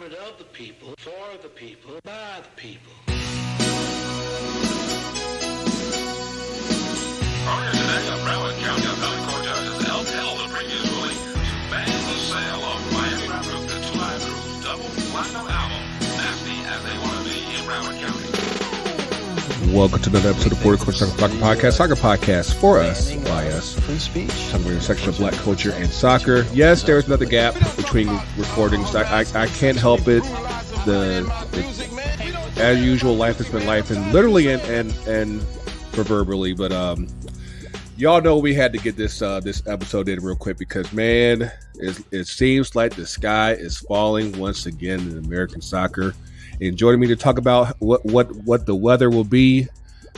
government of the people, for the people, by the people. Earlier today, a Broward County Appellate Court judges upheld the previous ruling to ban the sale of Miami rap group the Two-Live Crew's double platinum album, Nasty as They Want to Be in Broward County. Welcome to another episode of Border Court Soccer Podcast for us, by us. Free speech. Covering a section of black culture and soccer. Yes, there's another gap between recordings. I can't help it. As usual, life has been life, and literally and proverbially. But y'all know we had to get this episode in real quick because, man, it seems like the sky is falling once again in American soccer. And joining me to talk about what the weather will be.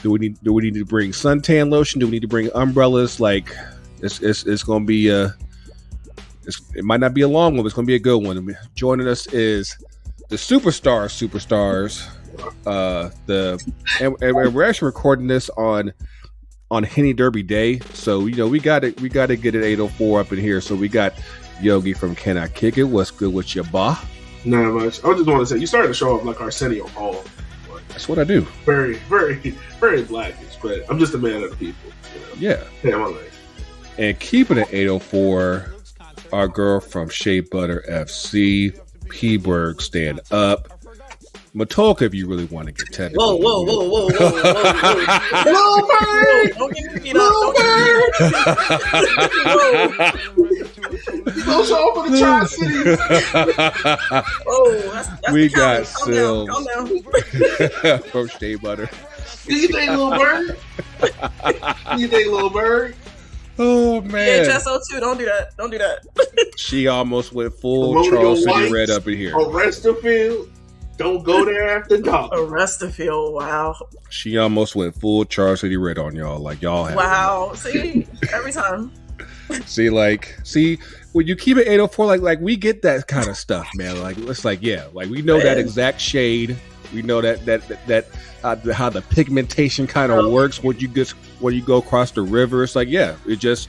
Do we need to bring suntan lotion? Do we need to bring umbrellas? Like it's going to be it might not be a long one, but it's going to be a good one. Joining us is the superstars. And we're actually recording this on Henny Derby Day, so we got to get it 8:04 up in here. So we got Yogi from Can I Kick It? What's good with your ba? Not much. I just want to say, you started to show off like Arsenio Hall. That's what I do. Very, very, very blackish, but I'm just a man of the people. Yeah. Yeah, my life. And keeping it 8:04, our girl from Shea Butter FC, P-Berg, stand up. Matulka, if you really want to get technical. Whoa. Little bird! Don't give me Little bird! You gonna show up for the Tri-Cities? That's we the got count. Calm down. from Shea Butter. Do you think, little bird? Little bird? Oh, man. HSO too. Don't do that. She almost went full Colonial Charles City Whites, Red up in here. Arrestorfield. Don't go there after dark. Arrestorfield. Wow. She almost went full Charles City Red on y'all, like y'all have. Wow. See, every time. See, when you keep it 8:04, like we get that kind of stuff, man. Like it's like, yeah, like we know that exact shade. We know that how the pigmentation kind of works when you go across the river. It's like, yeah, we just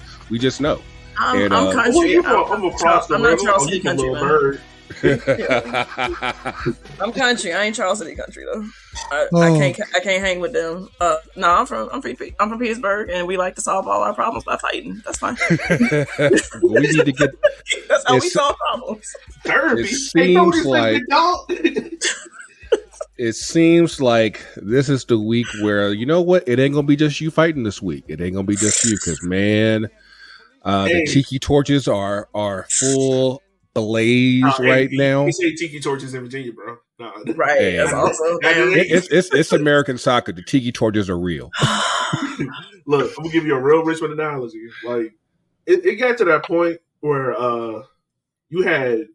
know. I'm country. I'm across the I'm river. not Charles City country, little man. bird. I'm country. I ain't Charles City country though. I can't hang with them. No, I'm from Pittsburgh, and we like to solve all our problems by fighting. That's fine. We need to get. That's how we solve problems. Derby. It seems like. It seems like this is the week where, you know what? It ain't gonna be just you fighting this week. It ain't gonna be just you, because man, the tiki torches are full blaze right now. We say tiki torches in Virginia, bro. Right. Hey, that's also it's American soccer. The tiki torches are real. Look, I'm gonna give you a real Richmond analogy. Like it got to that point where you had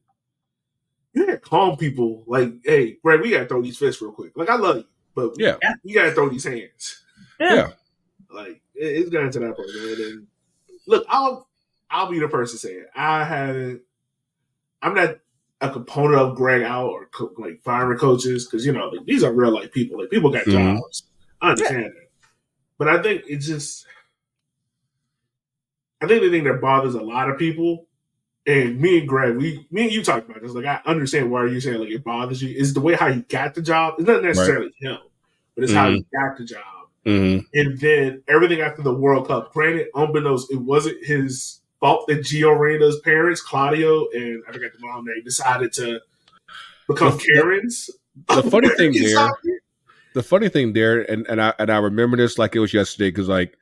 calm people like, hey, Greg, we gotta throw these fists real quick. Like, I love you, but yeah, you gotta throw these hands. Yeah. Like it's gotten to that point, man. And look, I'll be the person saying I'm not a component of Gregg out or like firing coaches, because like, these are real life people. Like, people got jobs. I understand that, but I think the thing that bothers a lot of people, and me and Greg, me and you talked about this. Like, I understand why you're saying like it bothers you. Is the way how he got the job. It's not necessarily him, but it's how he got the job. Mm-hmm. And then everything after the World Cup. Granted, unbeknownst, it wasn't his fault that Gio Reyna's parents, Claudio and I forgot the mom name, decided to become Karens. The funny thing there, and I remember this like it was yesterday, because like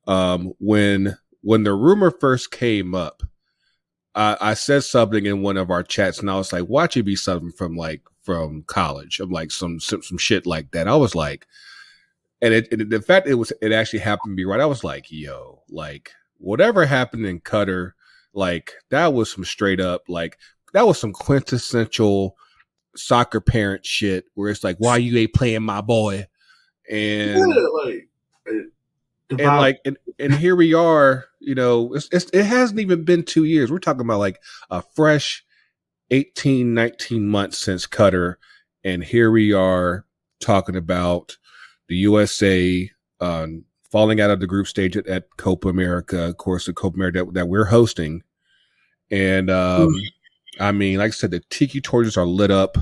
when the rumor first came up, I said something in one of our chats, and I was like, watch it be something from college. I'm like some shit like that. I was like, and the fact it actually happened to be right. I was like, yo, like whatever happened in Qatar, like that was some straight up, like that was some quintessential soccer parent shit where it's like, why you ain't playing my boy? And and here we are, it hasn't even been 2 years. We're talking about like a fresh 18, 19 months since Qatar. And here we are talking about the USA falling out of the group stage at Copa America, of course, the Copa America that we're hosting. And I mean, like I said, the tiki torches are lit up.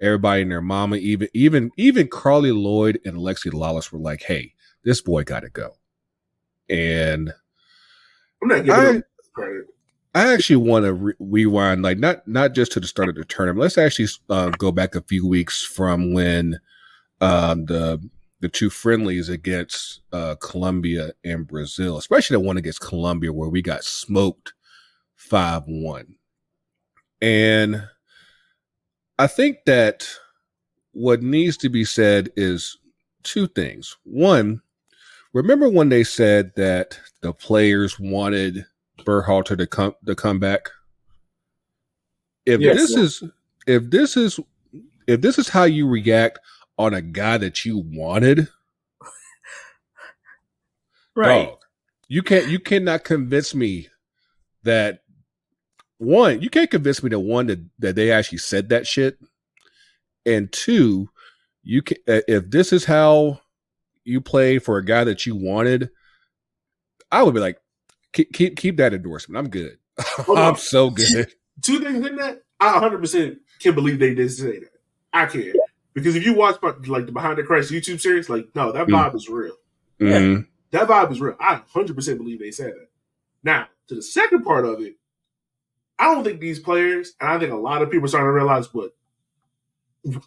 Everybody and their mama, even Carly Lloyd and Alexi Lawless were like, "Hey, this boy got to go." And I'm not giving him credit. I actually want to rewind, like not just to the start of the tournament. Let's actually go back a few weeks from when the two friendlies against Colombia and Brazil, especially the one against Colombia where we got smoked 5-1. And I think that what needs to be said is two things. One, remember when they said that the players wanted Berhalter to come back? If this is how you react on a guy that you wanted, right? Dog, you cannot convince me that one, you can't convince me that they actually said that shit, and two, you can, if this is how you play for a guy that you wanted, I would be like, keep that endorsement. I'm good. I'm so good. Two things in that, I 100% can believe they did say that. I can. Because if you watch like the Behind the Christ YouTube series, like, no, that vibe is real. Mm-hmm. Yeah, that vibe is real. I 100% believe they said that. Now, to the second part of it, I don't think these players, and I think a lot of people are starting to realize what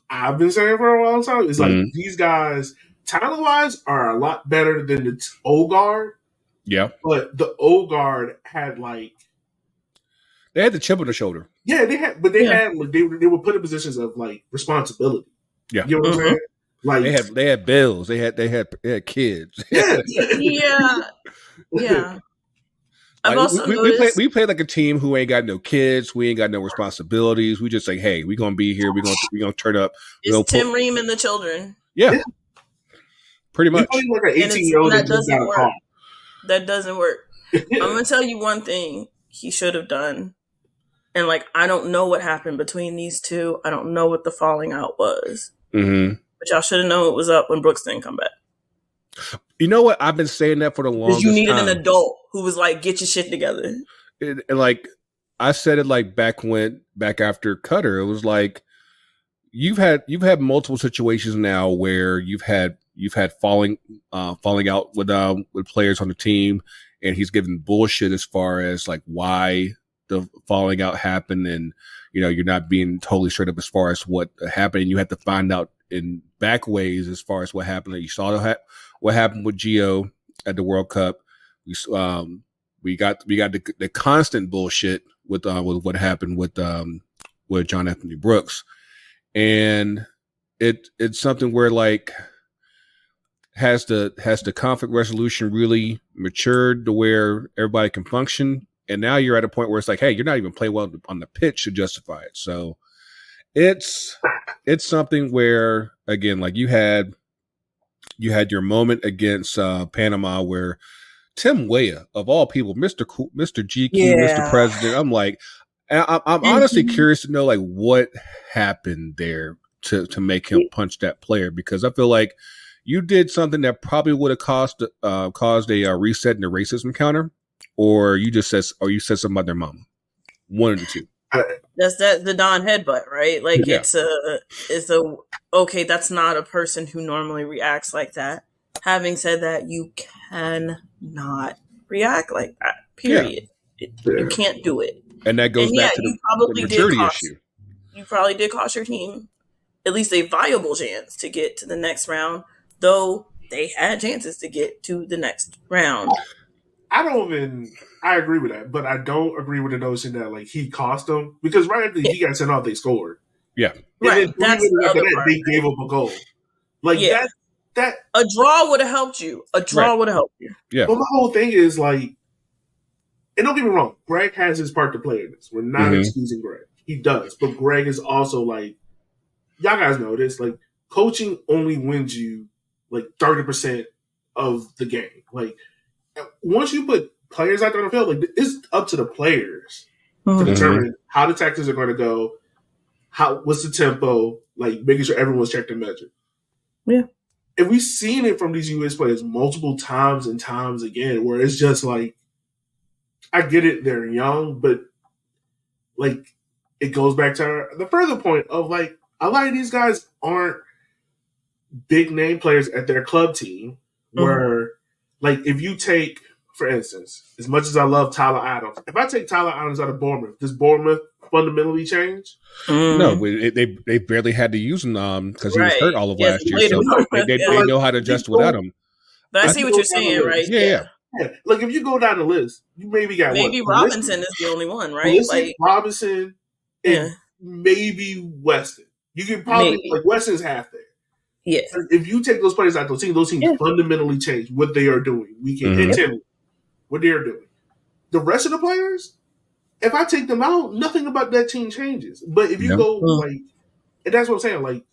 I've been saying for a long time, is like these guys, talent-wise, are a lot better than the old guard. Yeah. But the old guard had like, they had the chip on the shoulder. Yeah, they had, but they had like, they were put in positions of like responsibility. Yeah, you know what I'm saying? Like they had bills, they had kids. Yeah, yeah. I've Like, also noticed we play like a team who ain't got no kids, we ain't got no responsibilities. We just say, hey, we're gonna be here, we're gonna turn up. It's Tim Ream and the children. Yeah. Pretty much. Like an 18-year-old that doesn't work. Car. That doesn't work. I'm gonna tell you one thing he should have done. And like, I don't know what happened between these two. I don't know what the falling out was. Mm-hmm. But y'all should have known it was up when Brooks didn't come back. You know what? I've been saying that for the longest time. You needed an adult who was like, get your shit together. And like, I said it like back after Qatar. It was like, you've had multiple situations now where you've had falling out with players on the team, and he's giving bullshit as far as like why the falling out happened, and you're not being totally straight up as far as what happened, and you have to find out in back ways as far as what happened. You saw what happened with Gio at the World Cup. We got the constant bullshit with what happened with John Anthony Brooks, and it's something where like has the conflict resolution really matured to where everybody can function. And now you're at a point where it's like, hey, you're not even playing well on the pitch to justify it. So it's something where, again, like you had your moment against Panama where Tim Weah, of all people, Mr. GQ, Mr. President, I'm like, I'm honestly curious to know like what happened there to make him punch that player, because I feel like you did something that probably would have caused a reset in the racism counter. Or you said something about their mama. One of the two. That's the Don headbutt, right? Like it's a okay, that's not a person who normally reacts like that. Having said that, you cannot react like that. Period. Yeah. You can't do it. And that goes back to the maturity issue. You probably did cost your team at least a viable chance to get to the next round, though they had chances to get to the next round. I agree with that, but I don't agree with the notion that like he cost them, because right after he got sent off, they scored. Yeah, right. That's the other part. They gave up a goal. Like that a draw would have helped you. A draw would have helped you. Yeah. But my whole thing is like, and don't get me wrong, Gregg has his part to play in this. We're not excusing Gregg. He does, but Gregg is also like, y'all guys know this. Like, coaching only wins you like 30% of the game. Like, once you put players out there on the field, like it's up to the players to determine how the tactics are going to go, what's the tempo, like making sure everyone's checked and measured. Yeah. And we've seen it from these US players multiple times and times again, where it's just like, I get it, they're young, but like it goes back to the further point of like a lot of these guys aren't big name players at their club team. Where like if you take, for instance, as much as I love Tyler Adams, if I take Tyler Adams out of Bournemouth, does Bournemouth fundamentally change? No, they barely had to use him because he was hurt all of last year, so they know how to adjust without him. But I see what you're saying, right? Yeah. Like if you go down the list, you maybe got Robinson is the only one, right? Like Robinson and maybe Weston. You can probably like Weston's half there. Yeah. If you take those players out those teams fundamentally change what they are doing week in and Timmy, what they are doing. The rest of the players, if I take them out, nothing about that team changes. But if you go like, and that's what I'm saying, like,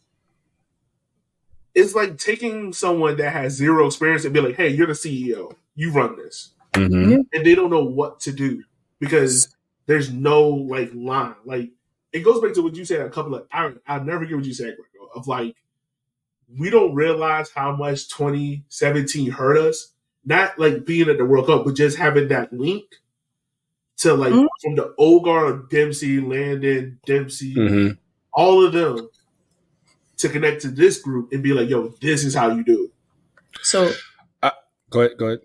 it's like taking someone that has zero experience and be like, hey, you're the CEO. You run this. And they don't know what to do because there's no, like, line. Like, it goes back to what you said a couple of – I'll never get what you said, Greggo, of, like, we don't realize how much 2017 hurt us. Not, like, being at the World Cup, but just having that link to, like, from the old guard of Dempsey, Landon, Dempsey, all of them, to connect to this group and be like, yo, this is how you do it. So go ahead.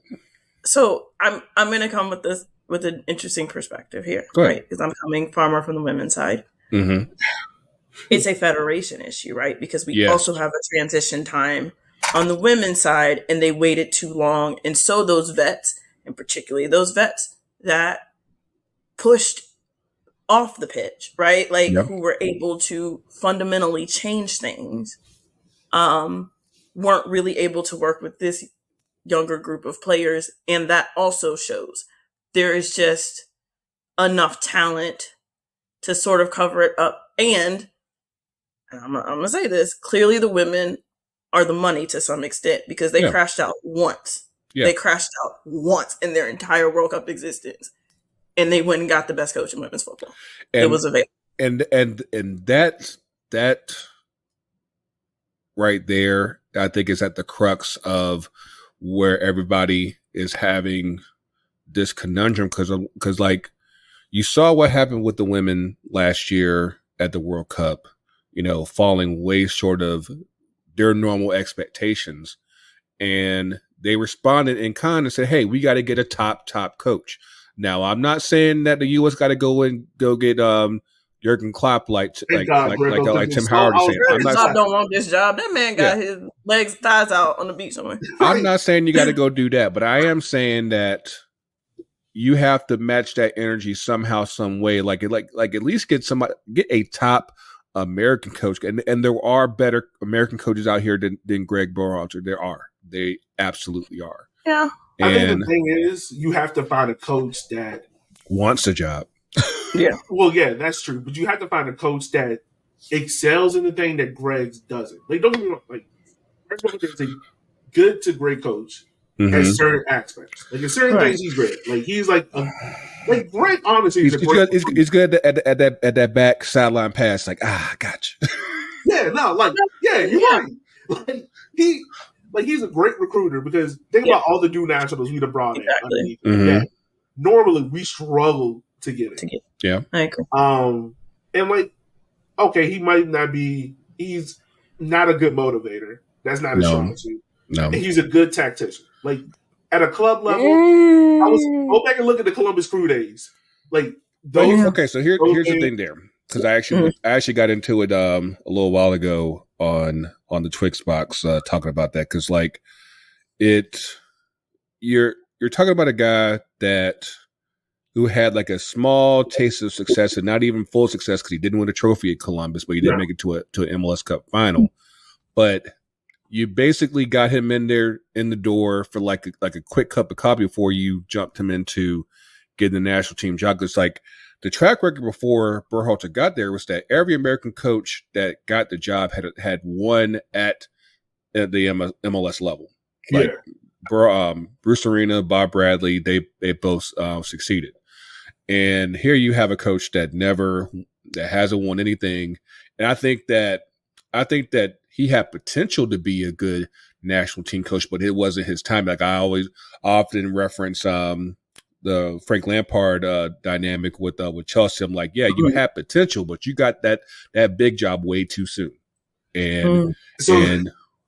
So I'm gonna come with this with an interesting perspective here, right? Because I'm coming far more from the women's side. It's a federation issue, right? Because we also have a transition time on the women's side, and they waited too long, and so those vets, and particularly those vets that pushed off the pitch, right? Like who were able to fundamentally change things, weren't really able to work with this younger group of players. And that also shows there is just enough talent to sort of cover it up. And I'm going to say this, clearly the women are the money to some extent because they crashed out once. They crashed out once in their entire World Cup existence. And they went and got the best coach in women's football. It was available. And that right there, I think, is at the crux of where everybody is having this conundrum because like you saw what happened with the women last year at the World Cup, falling way short of their normal expectations. And they responded in kind and said, hey, we got to get a top coach. Now, I'm not saying that the U.S. got to go get Jurgen Klopp like Tim Howard is saying. Klopp don't want this job. That man got his thighs out on the beach somewhere. I'm not saying you got to go do that, but I am saying that you have to match that energy somehow, some way. Like at least get a top American coach, and there are better American coaches out here than Gregg Berhalter. They absolutely are. Yeah. I think the thing is, you have to find a coach that wants a job. Yeah. Well, yeah, that's true. But you have to find a coach that excels in the thing that Gregg doesn't. Like, don't get me wrong. Like, Gregg is a good to great coach at certain aspects. Like, in certain things, he's great. Like, he's like Gregg. Honestly, he's good at that back sideline pass. Like, gotcha. You're right. He's a great recruiter because think about all the new nationals we'd have brought in. That normally we struggle to get it. Yeah. I agree. And like, okay, he might not be. He's not a good motivator. That's not his strong suit. No. And he's a good tactician. Like at a club level, go back and look at the Columbus Crew days. Like those. Okay, so here's the thing there, because I actually got into it a little while ago on the Twix box talking about that, because like you're talking about a guy who had like a small taste of success and not even full success because he didn't win a trophy at Columbus, but he did make it to an MLS Cup final. But you basically got him in the door for like a quick cup of coffee before you jumped him into getting the national team job. It's like the track record before Berhalter got there was that every American coach that got the job had won at the MLS level. Like Bruce Arena, Bob Bradley, they both succeeded. And here you have a coach that hasn't won anything. And I think that he had potential to be a good national team coach, but it wasn't his time. Like I often reference the Frank Lampard dynamic with Chelsea. I'm like, yeah, you had potential, but you got that big job way too soon. And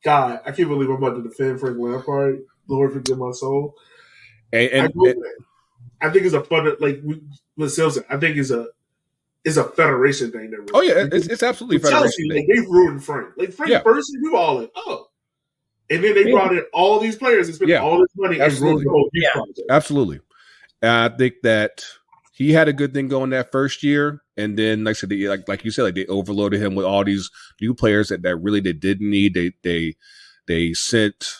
God, I can't believe I'm about to defend Frank Lampard. Lord forgive my soul. And I think it's a fun, like with Sylvs. I think it's a federation thing. That really, it's absolutely a federation Chelsea, thing. Like, they ruined Frank. Like Frank first, we were all like, oh. And then they brought in all these players and spent all this money and ruined the whole project. Absolutely. And I think that he had a good thing going that first year. And then, like I said, like you said, like they overloaded him with all these new players that really they didn't need. They sent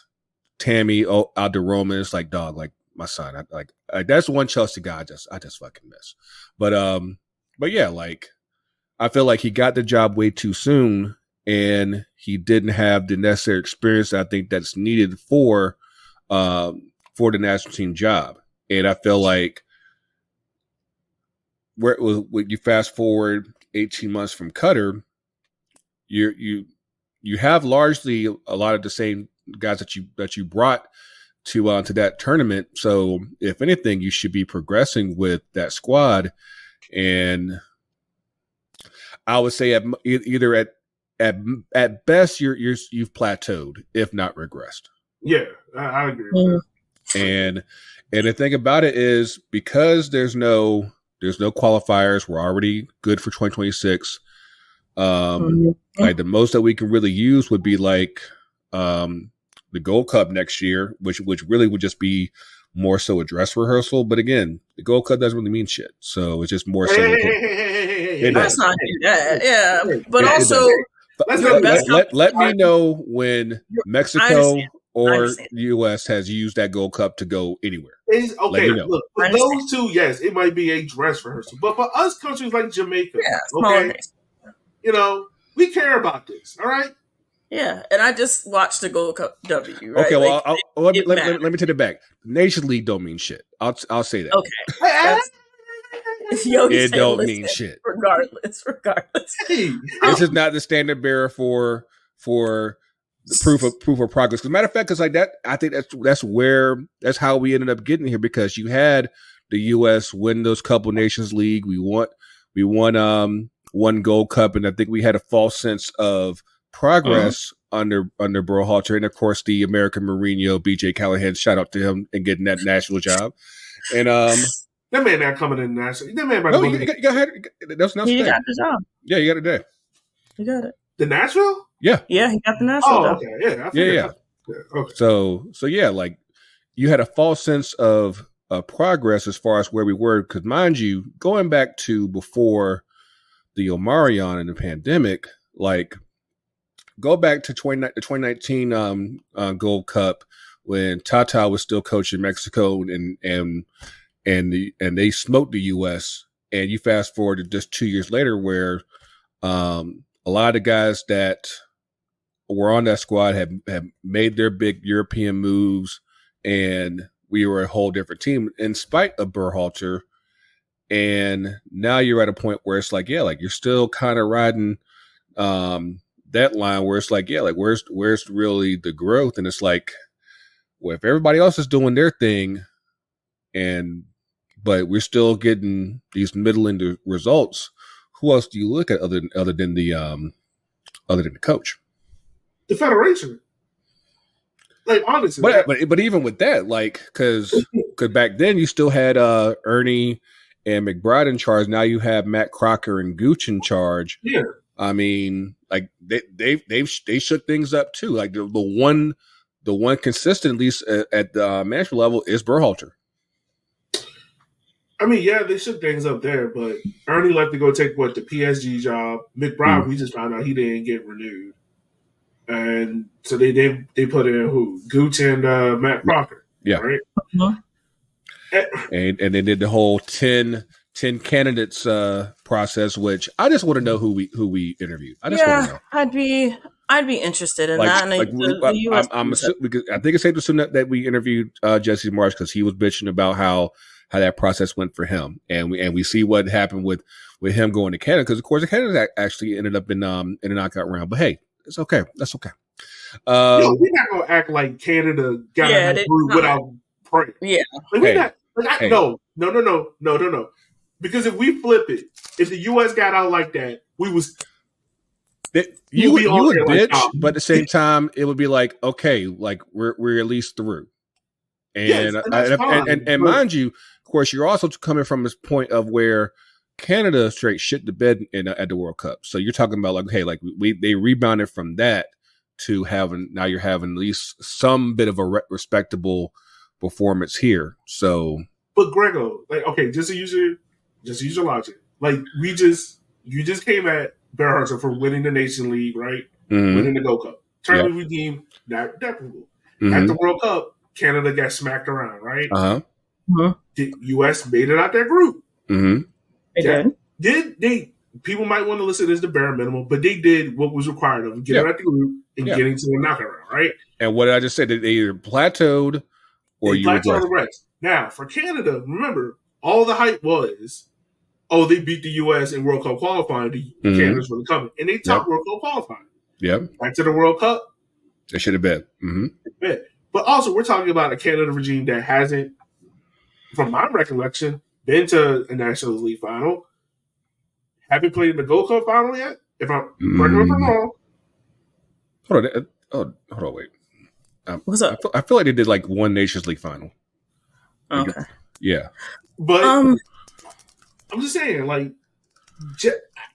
Tammy out to Roma. It's like, dog, like my son. That's one Chelsea guy I just fucking miss. But yeah, like I feel like he got the job way too soon. And he didn't have the necessary experience I think that's needed for the national team job. And I feel like when you fast forward 18 months from Qatar, you have largely a lot of the same guys that you brought to that tournament. So if anything, you should be progressing with that squad. And I would say either at best, you've plateaued, if not regressed. Yeah, I agree with that. And the thing about it is because there's no qualifiers, we're already good for 2026. Like the most that we can really use would be like the Gold Cup next year, which really would just be more so a dress rehearsal. But again, the Gold Cup doesn't really mean shit, so it's just more so. Let's not do that. Yeah, but also. Let me know when Mexico or the U.S. has used that Gold Cup to go anywhere. Okay, look, for those two, yes, it might be a dress rehearsal. But for us countries like Jamaica, okay, we care about this, all right? Yeah, and I just watched the Gold Cup W, right? Okay, well, let me take it back. Nation League don't mean shit. I'll say that. Okay. Yogi it don't mean shit. Regardless. This is not the standard bearer for the proof of progress. As a matter of fact, because like that, I think that's how we ended up getting here, because you had the U.S. win those couple Nations League. We won one Gold Cup, and I think we had a false sense of progress under Berhalter, and of course the American Mourinho, BJ Callahan. Shout out to him and getting that national job, and that man not coming in national. That man, that's not. He got the job. Yeah, you got it there. You got it. The Nashville? Yeah, he got the national job. Okay, yeah. Okay. So yeah, like you had a false sense of progress as far as where we were, because mind you, going back to before the Omarion and the pandemic, like go back to the 2019 Gold Cup when Tata was still coaching Mexico and they smoked the U.S. And you fast forward to just 2 years later, where a lot of the guys that were on that squad have made their big European moves, and we were a whole different team in spite of Berhalter. And now you're at a point where it's like, yeah, like you're still kind of riding that line where it's like, yeah, like where's really the growth? And it's like, well, if everybody else is doing their thing, but we're still getting these middling results, who else do you look at other than the coach? The federation. Like, honestly. But even with that, like, because back then you still had Ernie and McBride in charge. Now you have Matt Crocker and Gooch in charge. Yeah. I mean, like they shook things up too. Like the one consistent, at least at the management level, is Berhalter. I mean, yeah, they shook things up there, but Ernie left to go take the PSG job. McBride, we just found out he didn't get renewed, and so they put in who? Gooch and Matt Crocker. Yeah, right. And they did the whole 10 candidates process, which I just want to know who we interviewed. I just want to know. I'd be interested in that. And I'm assuming, because I think it's safe to assume that we interviewed Jesse Marsh, because he was bitching about how that process went for him, and we see what happened with him going to Canada, because of course Canada actually ended up in a knockout round. But hey, it's okay. That's okay. We're not gonna act like Canada got through without praying. Yeah, like, No. Because if we flip it, if the U.S. got out like that, we was. You would bitch, like, but at the same time, it would be like, okay, like we're at least through. And and mind you, of course, you're also coming from this point of where Canada straight shit the bed at the World Cup. So you're talking about like, hey, like they rebounded from that to now you're having at least some bit of a respectable performance here. So, but Greggo, like, okay, just to use your logic, like you just came at Berhalter for winning the Nation League, right? Mm-hmm. Winning the Gold Cup, tournament redeemed, not reputable. Mm-hmm. At the World Cup, Canada got smacked around, right? The U.S. made it out that group. Mm-hmm. They people might want to listen as the bare minimum, but they did what was required of them, getting out the group and getting to the knockout round, right? And what did I just say? They either plateaued or you plateaued the rest. Now, for Canada, remember, all the hype was, they beat the U.S. in World Cup qualifying. Canada's really coming. And they topped World Cup qualifying. Yep. Back to the World Cup. They should have been. Mm-hmm. But also, we're talking about a Canada regime that hasn't, from my recollection, been to a National League final. Haven't played in the Gold Cup final yet. If I'm wrong. Hold on, wait. What's up? I feel like they did like one Nations League final. Okay. Yeah. But I'm just saying, like,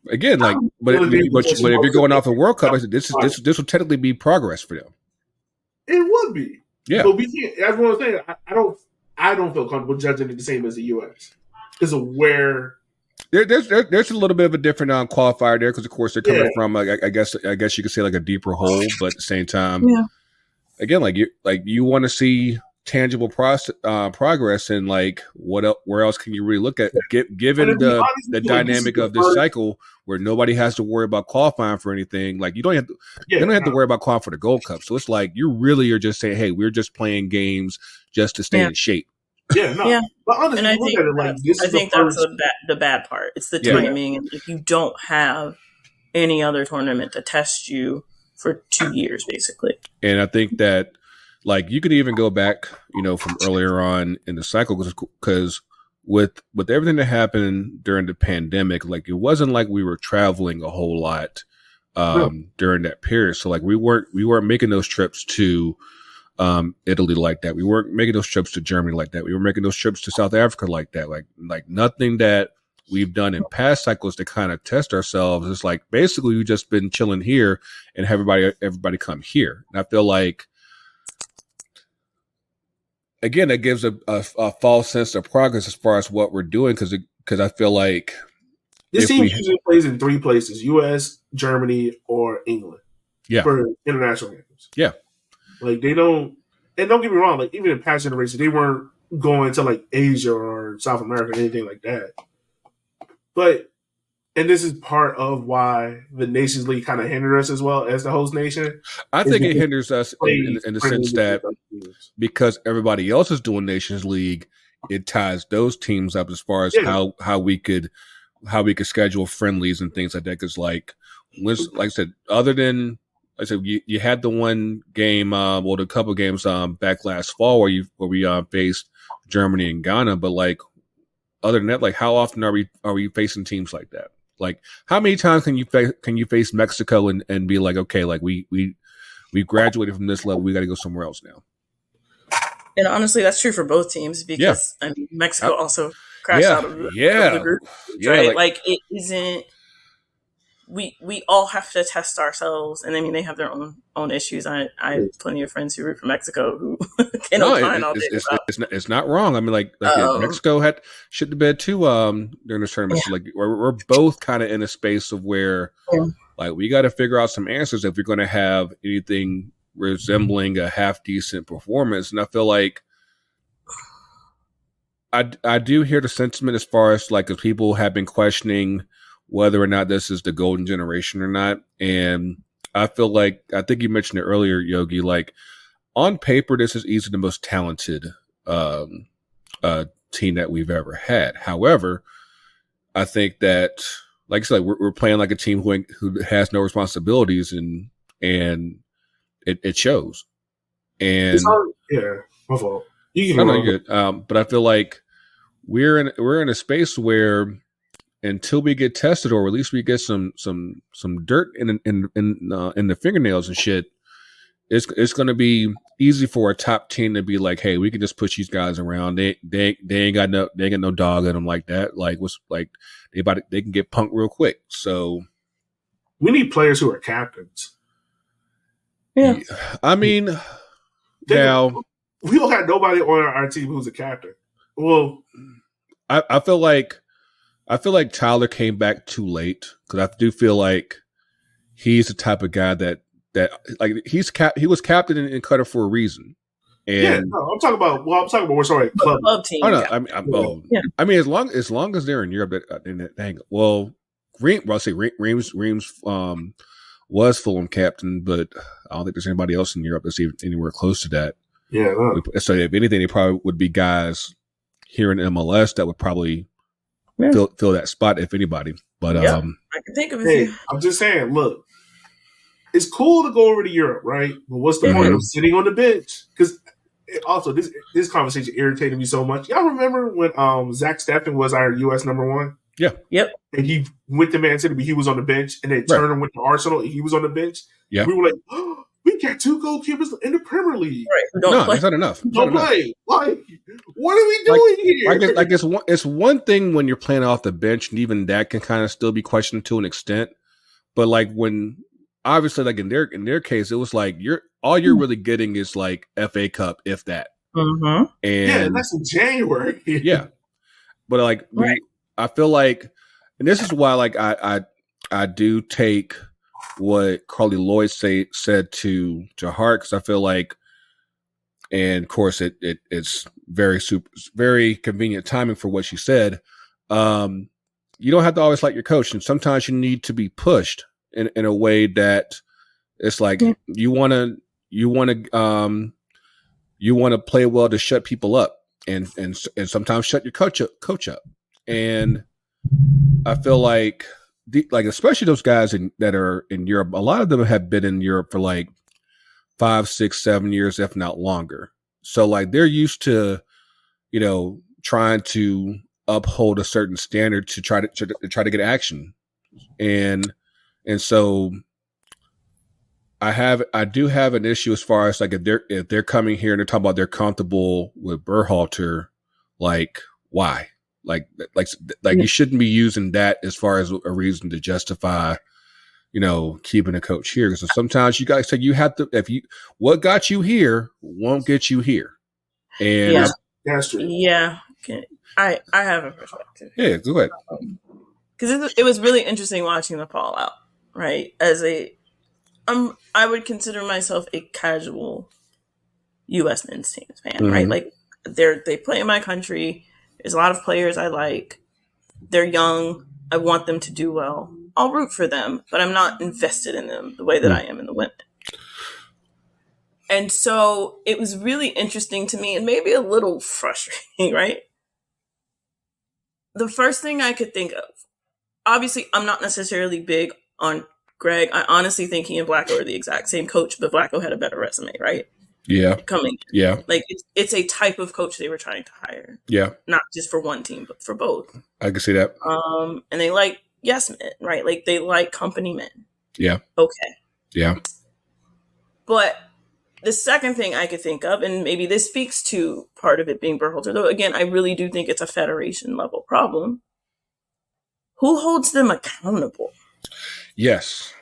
again, like, but if you're going off the World Cup, this will technically be progress for them. It would be. Yeah. But we can't. That's what I'm saying. I don't feel comfortable judging it the same as the U.S. because of where. There's a little bit of a different qualifier there because of course they're coming from I guess you could say like a deeper hole, but at the same time, again, like you want to see tangible progress and like where else can you really look at given the dynamic of this cycle where nobody has to worry about qualifying for anything. Like you don't have to worry about qualifying for the Gold Cup. So it's like you really are just saying, hey, we're just playing games just to stay in shape. Yeah, no. But honestly, and I think that's the bad part. It's the timing, and if you don't have any other tournament to test you for 2 years, basically. And I think that, like, you could even go back, from earlier on in the cycle, because with everything that happened during the pandemic, like it wasn't like we were traveling a whole lot during that period. So like we weren't making those trips to Italy like that. We weren't making those trips to Germany like that. We were making those trips to South Africa like that. Like nothing that we've done in past cycles to kind of test ourselves. It's like basically we've just been chilling here and everybody come here. And I feel like, again, it gives a false sense of progress as far as what we're doing because I feel like this team usually plays in 3 places: U.S., Germany, or England. Yeah, for international games. Yeah. Like they don't, and don't get me wrong, like even in past generations, they weren't going to like Asia or South America or anything like that. But, and this is part of why the Nations League kind of hindered us as well as the host nation. I think it hinders us in the sense that because everybody else is doing Nations League, it ties those teams up as far as how we could schedule friendlies and things like that. Because like I said, other than I said, you had the one game, the couple games back last fall where we faced Germany and Ghana, but like other than that, like how often are we facing teams like that? Like how many times can you face Mexico and be like, okay, like we graduated from this level, we got to go somewhere else now. And honestly, that's true for both teams because I mean, Mexico also crashed out of the group, right? Like it isn't. We all have to test ourselves, and I mean they have their own issues. I have plenty of friends who root for Mexico who can opine all day. It's not wrong. I mean, like Mexico had shit to bed too during this tournament. So like we're both kind of in a space of where like we got to figure out some answers if we're going to have anything resembling a half decent performance. And I feel like I do hear the sentiment as far as like if people have been questioning whether or not this is the golden generation or not. And I feel like, I think you mentioned it earlier, Yogi, like on paper, this is easily the most talented team that we've ever had. However, I think that, like I said, we're playing like a team who has no responsibilities and it shows. And my fault. You're good. But I feel like we're in a space where until we get tested, or at least we get some dirt in the fingernails and shit, it's going to be easy for a top team to be like, hey, we can just push these guys around. They ain't got no dog in them like that. Like what's like they can get punked real quick. So we need players who are captains. Yeah, I mean, now we don't have nobody on our team who's a captain. Well, I feel like Tyler came back too late, because I do feel like he's the type of guy that like he was captain in Qatar for a reason. And yeah, no, I'm talking about we're sorry, club team. Oh, no, I mean, as long as they're in Europe, Reams was Fulham captain, but I don't think there's anybody else in Europe that's even anywhere close to that. Yeah. No. So if anything, they probably would be guys here in MLS that would probably fill that spot, if anybody. But I can think of it. Hey, I'm just saying, look, it's cool to go over to Europe, right? But what's the point of sitting on the bench? Because also this conversation irritated me so much. Y'all remember when Zach Steffen was our U.S. #1? Yeah. Yep. And he went to Man City, but he was on the bench. And then Turner went to Arsenal, and he was on the bench. Yeah. We were like, oh, we got 2 goalkeepers in the Premier League. Right. That's not enough. Don't play. Like, what are we doing here? Like it's one thing when you're playing off the bench, and even that can kind of still be questioned to an extent. But like when obviously, like in their case, it was like you're really getting is like FA Cup, if that. Mm-hmm. And that's in January. Yeah. But like I feel like, and this is why like I do take what Carly Lloyd said to heart, because I feel like, and of course it's very convenient timing for what she said. You don't have to always like your coach, and sometimes you need to be pushed in a way that it's like you want to play well to shut people up, and sometimes shut your coach up. And I feel like especially those guys that are in Europe, a lot of them have been in Europe for like 5, 6, 7 years, if not longer. So like they're used to, trying to uphold a certain standard to try to get action. And so I do have an issue as far as like if they're coming here and they're talking about they're comfortable with Berhalter, like why? Like you shouldn't be using that as far as a reason to justify, keeping a coach here. Because sometimes you guys say you have to, what got you here won't get you here. And that's true. Yeah. I have a perspective. Yeah, go ahead. Because it was really interesting watching the fallout, right? I would consider myself a casual U.S. men's teams fan, right? Like they play in my country. There's a lot of players I like. They're young. I want them to do well. I'll root for them, but I'm not invested in them the way that I am in the women. And so it was really interesting to me, and maybe a little frustrating, right? The first thing I could think of, obviously, I'm not necessarily big on Gregg. I honestly think he and Blacko are the exact same coach, but Blacko had a better resume, right? Yeah. Coming. Yeah. Like it's a type of coach they were trying to hire. Yeah. Not just for one team, but for both. I can see that. And they like yes men, right? Like they like company men. Yeah. Okay. Yeah. But the second thing I could think of, and maybe this speaks to part of it being Berhalter, though again, I really do think it's a federation level problem. Who holds them accountable? Yes.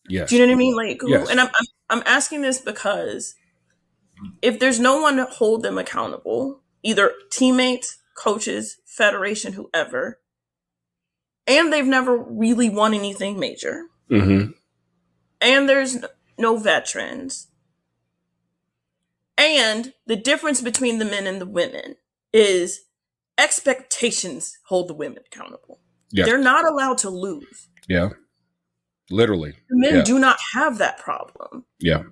Yes. Do you know what I mean? Like who, yes. And I'm asking this because if there's no one to hold them accountable, either teammates, coaches, federation, whoever, and they've never really won anything major, and there's no veterans, and the difference between the men and the women is expectations hold the women accountable. Yeah. They're not allowed to lose. Yeah. Literally. The men do not have that problem. Yeah.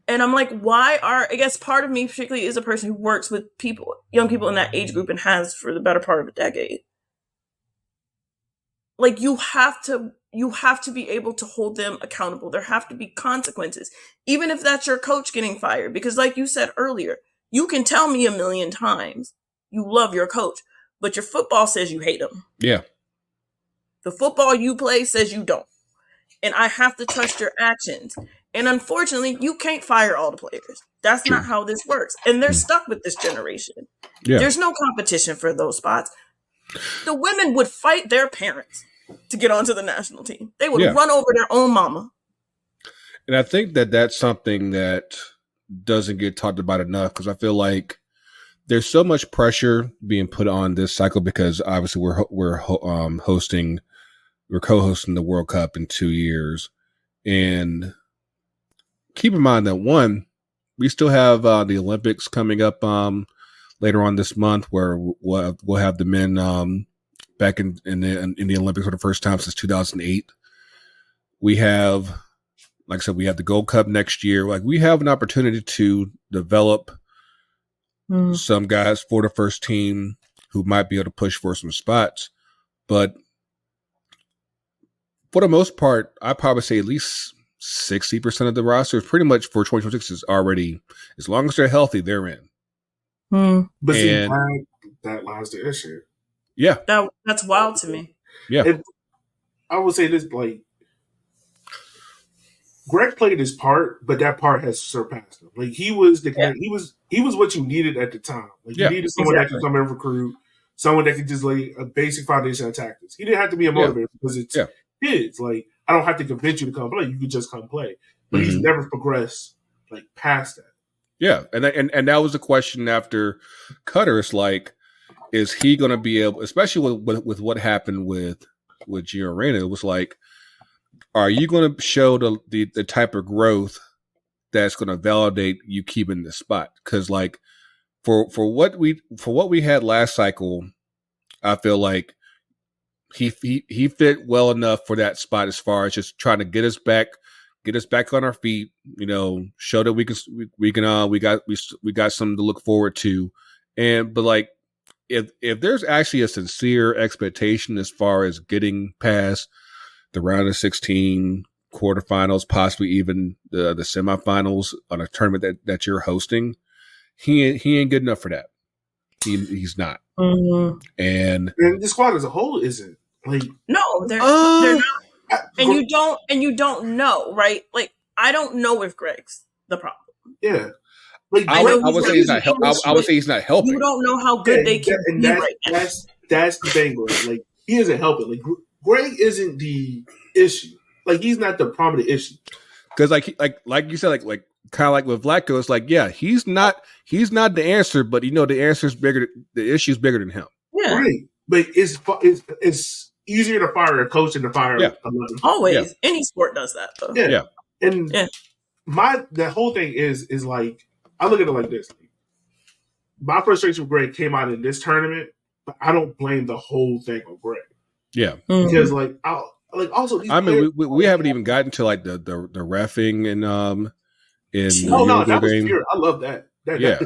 And I'm like, I guess part of me particularly is a person who works with young people in that age group and has for the better part of a decade. Like you have to be able to hold them accountable. There have to be consequences, even if that's your coach getting fired. Because like you said earlier, you can tell me 1,000,000 times you love your coach, but your football says you hate them. Yeah. The football you play says you don't. And I have to trust your actions. And unfortunately, you can't fire all the players. That's not how this works. And they're stuck with this generation. Yeah. There's no competition for those spots. The women would fight their parents to get onto the national team. They would run over their own mama. And I think that that's something that doesn't get talked about enough, because I feel like there's so much pressure being put on this cycle, because obviously we're co-hosting the World Cup in 2 years. And keep in mind that, one, we still have the Olympics coming up later on this month, where we'll have the men back in the Olympics for the first time since 2008. We have, like I said, we have the Gold Cup next year. Like, we have an opportunity to develop some guys for the first team who might be able to push for some spots. But for the most part, I'd probably say at least 60% of the roster is pretty much for 2026 is already, as long as they're healthy, they're in. But see, that lies the issue. Yeah. That's wild to me. Yeah. And I would say this, like, Gregg played his part, but that part has surpassed him. Like, he was the guy, he was what you needed at the time. Like, you needed someone that could come and recruit, someone that could just lay a basic foundation of tactics. He didn't have to be a motivator because it's kids. Like, I don't have to convince you to come play. You could just come play. But he's never progressed like past that. Yeah, and that was the question after Qatar. It's like, is he going to be able, especially with what happened with Gio Reyna? It was like, are you going to show the type of growth that's going to validate you keeping the spot? Because, like, for what we had last cycle, I feel like he fit well enough for that spot, as far as just trying to get us back on our feet. You know, show that we got something to look forward to. But like, if there's actually a sincere expectation as far as getting past the round of 16, quarterfinals, possibly even the semifinals on a tournament that you're hosting, he ain't good enough for that. He's not. And the squad as a whole isn't. Like, no, they're not. And you don't know, right? Like, I don't know if Gregg's the problem. Yeah. Like, I would say he's not helping. You don't know how good they can be right now. That's the thing, bro. Like, he isn't helping. Like, Gregg isn't the issue. Like, he's not the prominent issue. Because like you said, like kind of like with Vlatko, it's like, yeah, he's not the answer, but you know the answer is bigger. The issue is bigger than him. Yeah, right. But it's easier to fire a coach than to fire 11. Always, any sport does that though. Yeah. And the whole thing is like, I look at it like this. My frustration with Gregg came out in this tournament, but I don't blame the whole thing on Gregg. Yeah, because also these players, we haven't even gotten to like the reffing and that was pure. I love that. And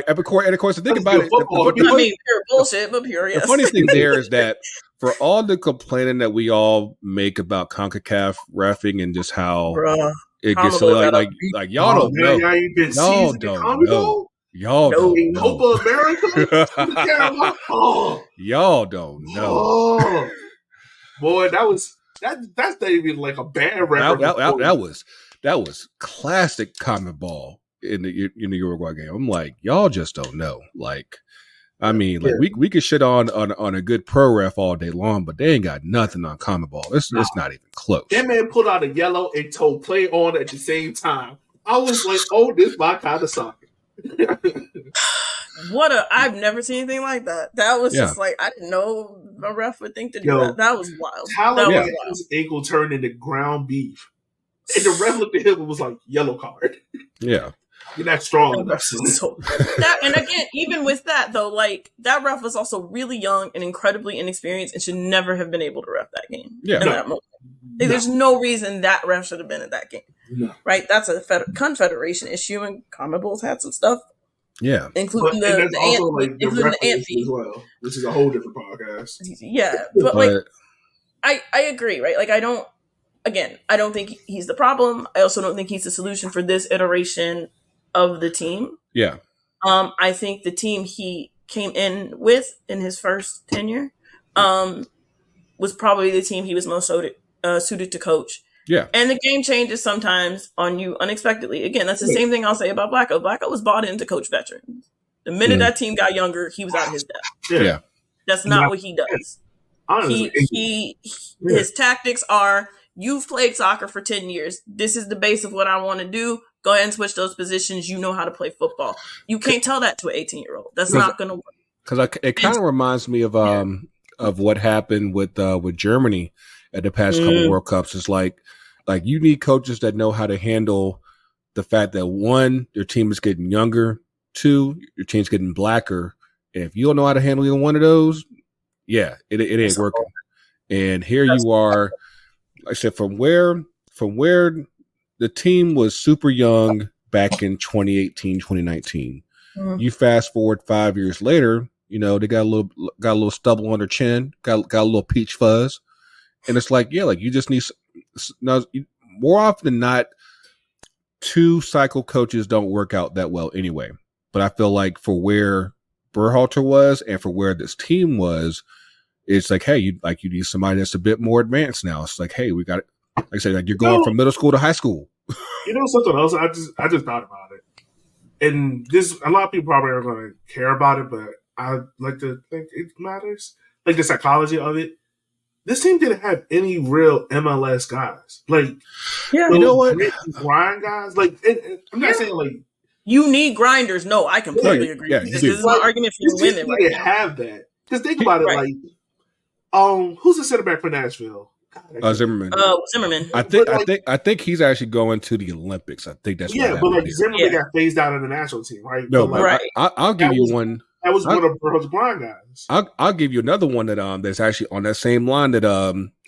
of course, the thing about it, pure bullshit, but pure. Yes. The funny thing there is that for all the complaining that we all make about CONCACAF reffing and just how it gets silly, like y'all don't know, y'all don't know. Y'all don't know. Copa America? Y'all don't know. Boy, that's not even like a bad record. That was classic common ball in the Uruguay game. I'm like, y'all just don't know. Like, I mean, like we could shit on a good pro ref all day long, but they ain't got nothing on common ball. It's not even close. That man pulled out a yellow and told play on at the same time. I was like, oh, this my kind of soccer. I've never seen anything like that. That was just like, I didn't know a ref would think to do that. That was wild. His ankle turned into ground beef. And the ref looked at him and was like, yellow card. Yeah. You're not strong enough. And again, even with that though, like, that ref was also really young and incredibly inexperienced and should never have been able to ref that game. That moment. Like, there's no reason that ref should have been in that game. No. Right? That's a confederation issue, and CONMEBOL's had some stuff. Yeah. Including the ant fee. As well, which is a whole different podcast. Yeah. But like, I agree, right? Like, I don't think he's the problem. I also don't think he's the solution for this iteration of the team. Yeah. I think the team he came in with in his first tenure was probably the team he was most suited to coach. Yeah. And the game changes sometimes on you unexpectedly. Again, that's the same thing I'll say about Blacko. Blacko was bought in to coach veterans. The minute that team got younger, he was out of his depth. Yeah. That's not what he does. Honestly, his tactics are, you've played soccer for 10 years. This is the base of what I want to do. Go ahead and switch those positions. You know how to play football. You can't tell that to an 18-year-old. That's not going to work. Because it kind of reminds me of what happened with Germany at the past couple World Cups. It's like you need coaches that know how to handle the fact that, one, your team is getting younger. Two, your team's getting blacker. And if you don't know how to handle either one of those, it ain't working. And here you are, like I said, from where the team was super young back in 2018, 2019. You fast forward 5 years later, they got a little stubble on their chin, got a little peach fuzz. And it's like, you just need, now, more often than not, two cycle coaches don't work out that well anyway. But I feel like for where Berhalter was and for where this team was, it's like, hey, you need somebody that's a bit more advanced now. It's like, hey, we got it. Like I said, you're going from middle school to high school. Something else. I just thought about it, and a lot of people probably aren't going to care about it, but I like to think it matters. Like the psychology of it. This team didn't have any real MLS guys. You know what? Grind guys. I'm not saying you need grinders. No, I completely agree. Yeah, this is my argument for the women. They didn't have that. Because think about it, who's the center back for Nashville? Zimmerman. Zimmerman. I think he's actually going to the Olympics. I think that's Zimmerman got phased out of the national team, right? No, but I'll give you one. That was one of Burrow's blind guys. I'll give you another one that's actually on that same line that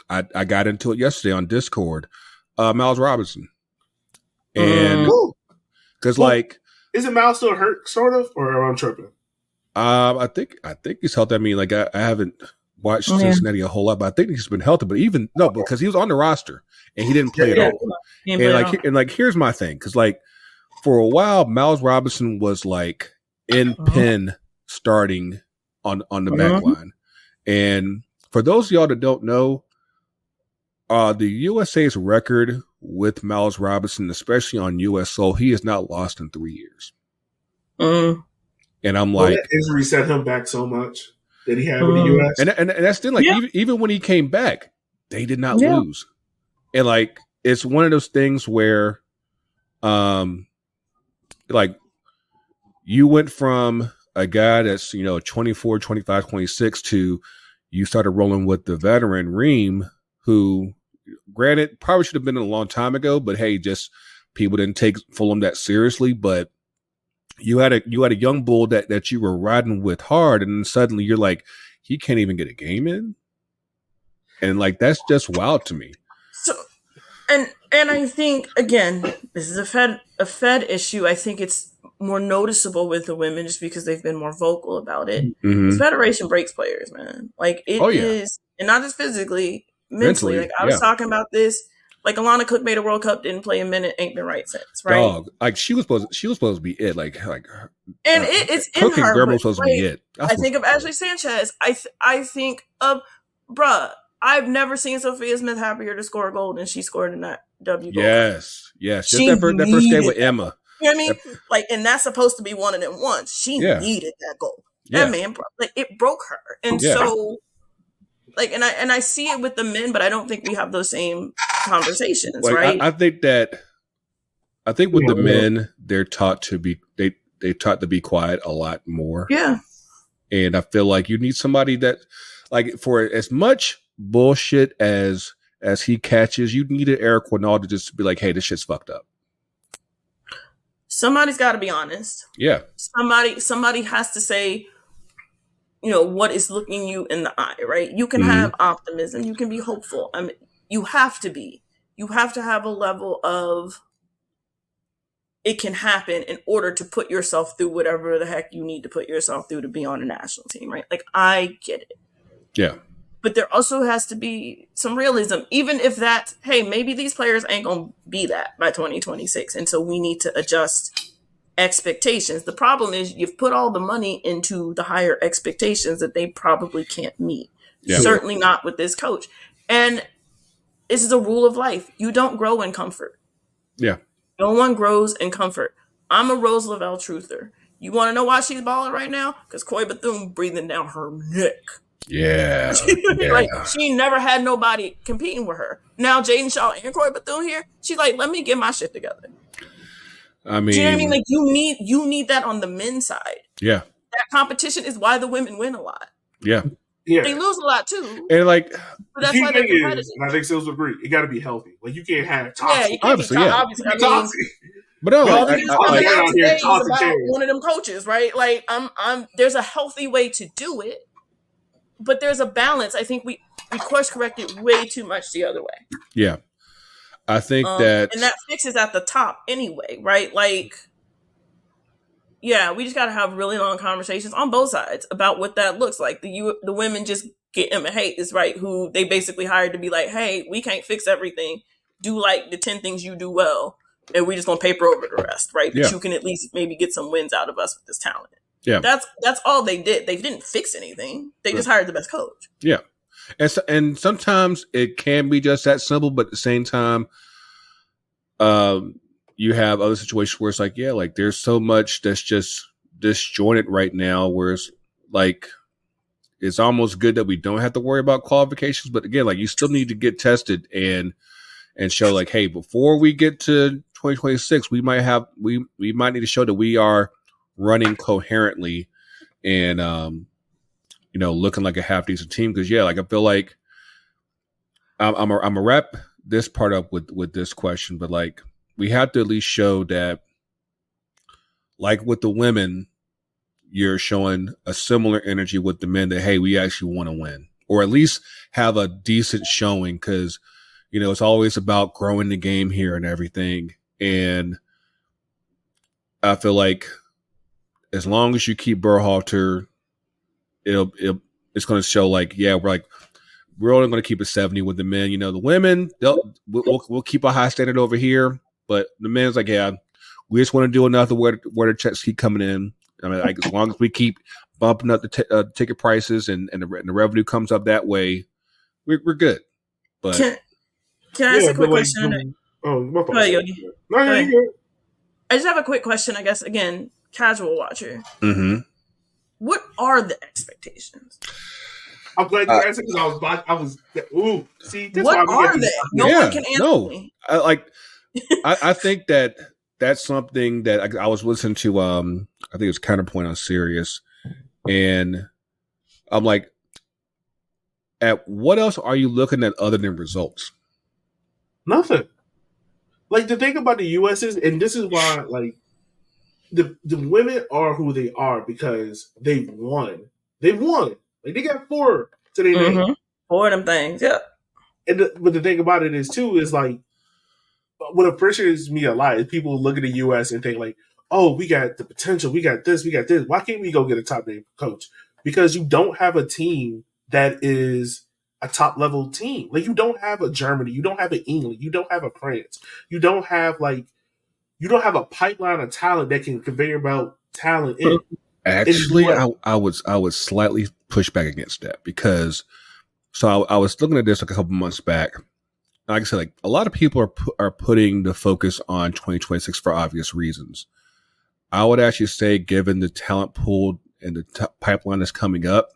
I got into it yesterday on Discord. Miles Robinson, and because isn't Miles still hurt, sort of, or am I tripping? I think he's healthy. I mean, I haven't watched Cincinnati a whole lot, but I think he's been healthy. But because he was on the roster and he didn't play at all. And here's my thing, because for a while, Miles Robinson was in Penn starting on the back line. And for those of y'all that don't know, the USA's record with Miles Robinson, especially on USO, he has not lost in 3 years. And I'm that injury set him back so much that he had with the US. And that's still even when he came back, they did not lose. And it's one of those things where you went from a guy that's 24, 25, 26 to you started rolling with the veteran Reem, who granted probably should have been a long time ago, but hey, just people didn't take Fulham that seriously. But you had a young bull that you were riding with hard, and then suddenly you're like, he can't even get a game in, and that's just wild to me. So, and I think again, this is a Fed issue. I think it's more noticeable with the women just because they've been more vocal about it. This federation breaks players, man. Is, and not just physically, mentally. I was talking about this. Alana Cook made a World Cup, didn't play a minute, ain't been right since, right? Dog, she was supposed to be it, and it's Cook in and her. Greggo supposed to be it. I think of Ashley Sanchez. I think of I've never seen Sophia Smith happier to score a goal than she scored in that W goal. Yes. Just that first game with Emma. You know what I mean? And that's supposed to be one of them ones. She needed that goal. That man, it broke her. And so, and I see it with the men, but I don't think we have those same conversations, right? I think with the men, they're taught to be they taught to be quiet a lot more. Yeah. And I feel like you need somebody that, for as much bullshit as he catches, you need an Eric Winalda just to be like, hey, this shit's fucked up. Somebody's got to be honest. Yeah. Somebody has to say, what is looking you in the eye, right? You can have optimism. You can be hopeful. I mean, you have to be. You have to have a level of it can happen in order to put yourself through whatever the heck you need to put yourself through to be on a national team, right? I get it. Yeah. But there also has to be some realism, even if hey, maybe these players ain't going to be that by 2026. And so we need to adjust expectations. The problem is you've put all the money into the higher expectations that they probably can't meet. Yeah. Certainly not with this coach. And this is a rule of life. You don't grow in comfort. Yeah. No one grows in comfort. I'm a Rose Lavelle truther. You want to know why she's balling right now? Because Coy Bethune breathing down her neck. Yeah. Like, she never had nobody competing with her. Now Jaden Shaw and Coy Bethune here. She's like, let me get my shit together. I mean, do you know what I mean? Like, you need that on the men's side. Yeah. That competition is why the women win a lot. Yeah. Yeah. They lose a lot too. And like, but that's why they're competitive. And I think Sylvs agree. It got to be healthy. Like, you can't have toxic. Yeah, you can't be obviously. I mean, but no, one of them coaches, right? Like, there's a healthy way to do it, but there's a balance. I think we course corrected way too much the other way. Yeah, I think and that fix is at the top anyway, right? Like, yeah, we just got to have really long conversations on both sides about what that looks like. The women just get him a hate is right, who they basically hired to be like, hey, we can't fix everything. Do like the 10 things you do well. And we just gonna paper over the rest, right? But you can at least maybe get some wins out of us with this talent. Yeah, that's all they did. They didn't fix anything. They just hired the best coach. Yeah, and sometimes it can be just that simple, but at the same time, you have other situations where it's like, yeah, like there's so much that's just disjointed right now, where it's like it's almost good that we don't have to worry about qualifications, but again, like you still need to get tested and show like, hey, before we get to 2026, we might need to show that we are running coherently and looking like a half decent team. Because like I feel like I'm a wrap this part up with this question, but like we have to at least show that, like with the women, you're showing a similar energy with the men that, hey, we actually want to win, or at least have a decent showing. Because it's always about growing the game here and everything. And I feel like as long as you keep Berhalter, it's going to show like, yeah, we're only going to keep it 70 with the men. The women, we'll keep a high standard over here, but the men's like, yeah, we just want to do enough where the checks keep coming in. I mean, like as long as we keep bumping up the ticket prices and the revenue comes up that way, we're good. But can I ask a quick question? My fault. Go ahead, Yogi. No, you're good. I just have a quick question, I guess, again, casual watcher. Mm-hmm. What are the expectations? I'm glad you answered because I was ooh, see, that's what why are they? No one can answer me. I think that's something that I was listening to, I think it was Counterpoint on Sirius, and I'm like, at what else are you looking at other than results? Nothing. Like, the thing about the U.S. is, and this is why, like, the women are who they are because they won. They won. Like, they got 4 to their name. 4 of them things, yeah. But the thing about it is, too, is, like, what appreciates me a lot is people look at the U.S. and think, like, oh, we got the potential. We got this. We got this. Why can't we go get a top-name coach? Because you don't have a team that is a top-level team. Like, you don't have a Germany. You don't have an England. You don't have a France. You don't have a pipeline of talent that can conveyor belt talent in. Actually, I would slightly push back against that because I was looking at this like a couple months back. Like I said, like a lot of people are putting the focus on 2026 for obvious reasons. I would actually say, given the talent pool and the pipeline that's coming up,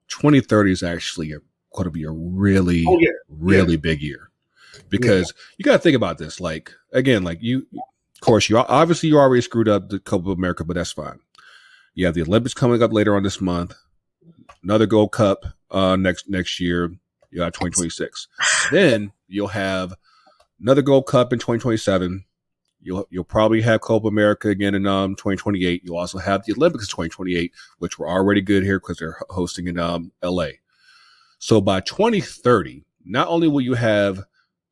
2030 is actually going to be a really big year because you got to think about this. Like, again, like of course, you already screwed up the Copa America, but that's fine. You have the Olympics coming up later on this month, another Gold Cup next year. You got 2026. Then you'll have another Gold Cup in 2027. You'll probably have Copa America again in 2028. You'll also have the Olympics in 2028, which were already good here because they're hosting in LA. So by 2030, not only will you have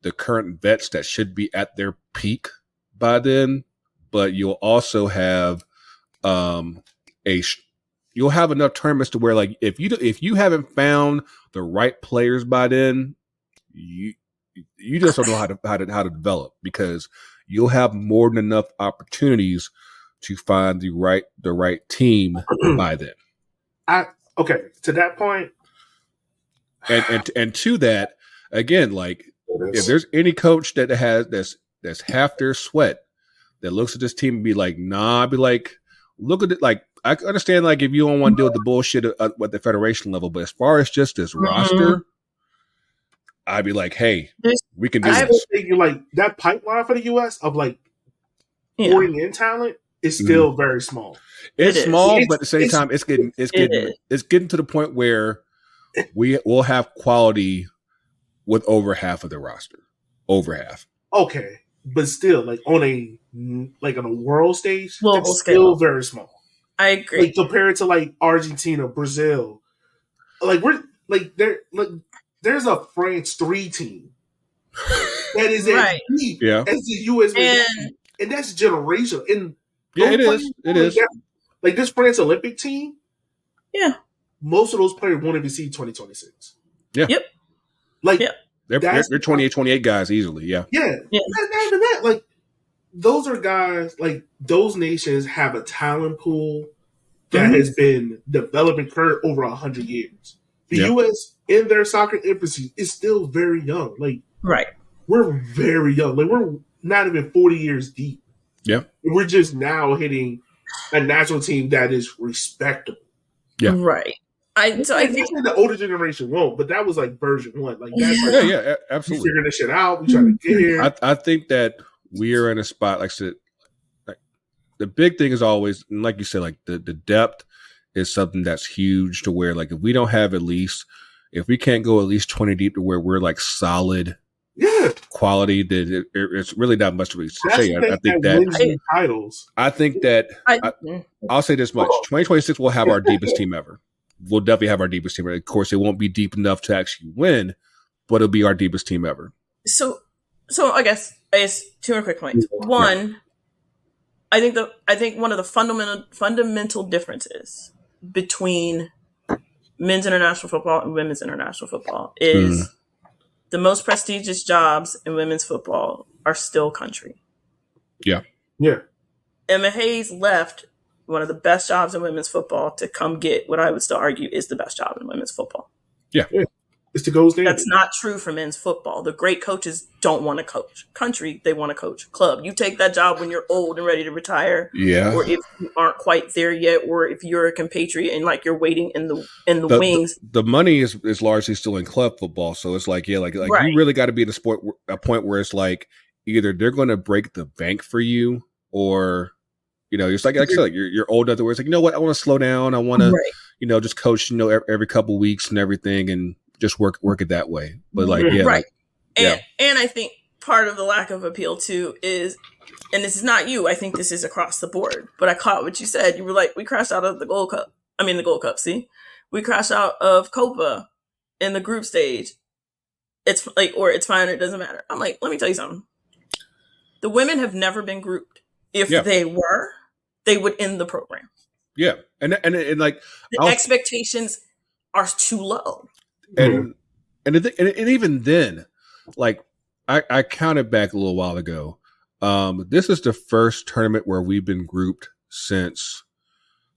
the current vets that should be at their peak by then, but you'll also have you'll have enough tournaments to where, like, if you haven't found the right players by then, you just don't know how to develop, because you'll have more than enough opportunities to find the right team by then. Okay, to that point, and to that, again, like if there's any coach that has that's half their sweat that looks at this team and be like, nah, I'd be like, look at it. Like, I understand, like, if you don't want to deal with the bullshit at the federation level, but as far as just this roster, I'd be like, hey, we can do this. I was thinking, like, that pipeline for the U.S. of, like, pouring in talent is still very small. It's small, but at the same time, it's getting to the point where we will have quality with over half of the roster. Over half. Okay. But still, like on a world stage, global it's scale, still very small. I agree. Like compared to like Argentina, Brazil, like there's a France 3 team that is as deep as the U.S. and that's generational. And it is. Like this France Olympic team. Yeah, most of those players won't even see 2026. Yeah. Yep. Like. Yeah. They're 28 guys easily, yeah. Yeah. Not even that. Like, those are guys, like, those nations have a talent pool that has been developing over 100 years. The U.S., in their soccer infancy, is still very young. Like, we're very young. Like, we're not even 40 years deep. Yeah. We're just now hitting a national team that is respectable. Yeah. Right. I think the older generation won't, but that was like version 1. Like that's absolutely. We figuring this shit out. We trying to get here. I think that we are in a spot, like I said, like the big thing is always, and like you said, like the depth is something that's huge to where, like, if we don't have if we can't go at least 20 deep to where we're like solid quality, that it's really not much to really say. I think that titles. I think that I'll say this much: 2026 we'll have our deepest team ever. We'll definitely have our deepest team. Of course, it won't be deep enough to actually win, but it'll be our deepest team ever. So I guess 2 more quick points. One, I think one of the fundamental differences between men's international football and women's international football is the most prestigious jobs in women's football are still country. Yeah. Yeah. Emma Hayes left one of the best jobs in women's football to come get what I would still argue is the best job in women's football. Yeah. It's the gold standard. That's not true for men's football. The great coaches don't want to coach country. They want to coach club. You take that job when you're old and ready to retire. Yeah. Or if you aren't quite there yet, or if you're a compatriot and like you're waiting in the wings. The money is largely still in club football. So it's like, you really got to be in a point where it's like either they're going to break the bank for you, or it's like I said, like you're old enough where it's like, you know what, I want to slow down. I want to, just coach, every couple weeks and everything, and just work it that way. But and I think part of the lack of appeal too is, and this is not you, I think this is across the board, but I caught what you said. You were like, we crashed out of the Gold Cup. See, we crashed out of Copa in the group stage. It's like, or it's fine, it doesn't matter. I'm like, let me tell you something. The women have never been grouped. If they were, they would end the program. Yeah. And like the expectations are too low. And even then, like I counted back a little while ago. This is the first tournament where we've been grouped since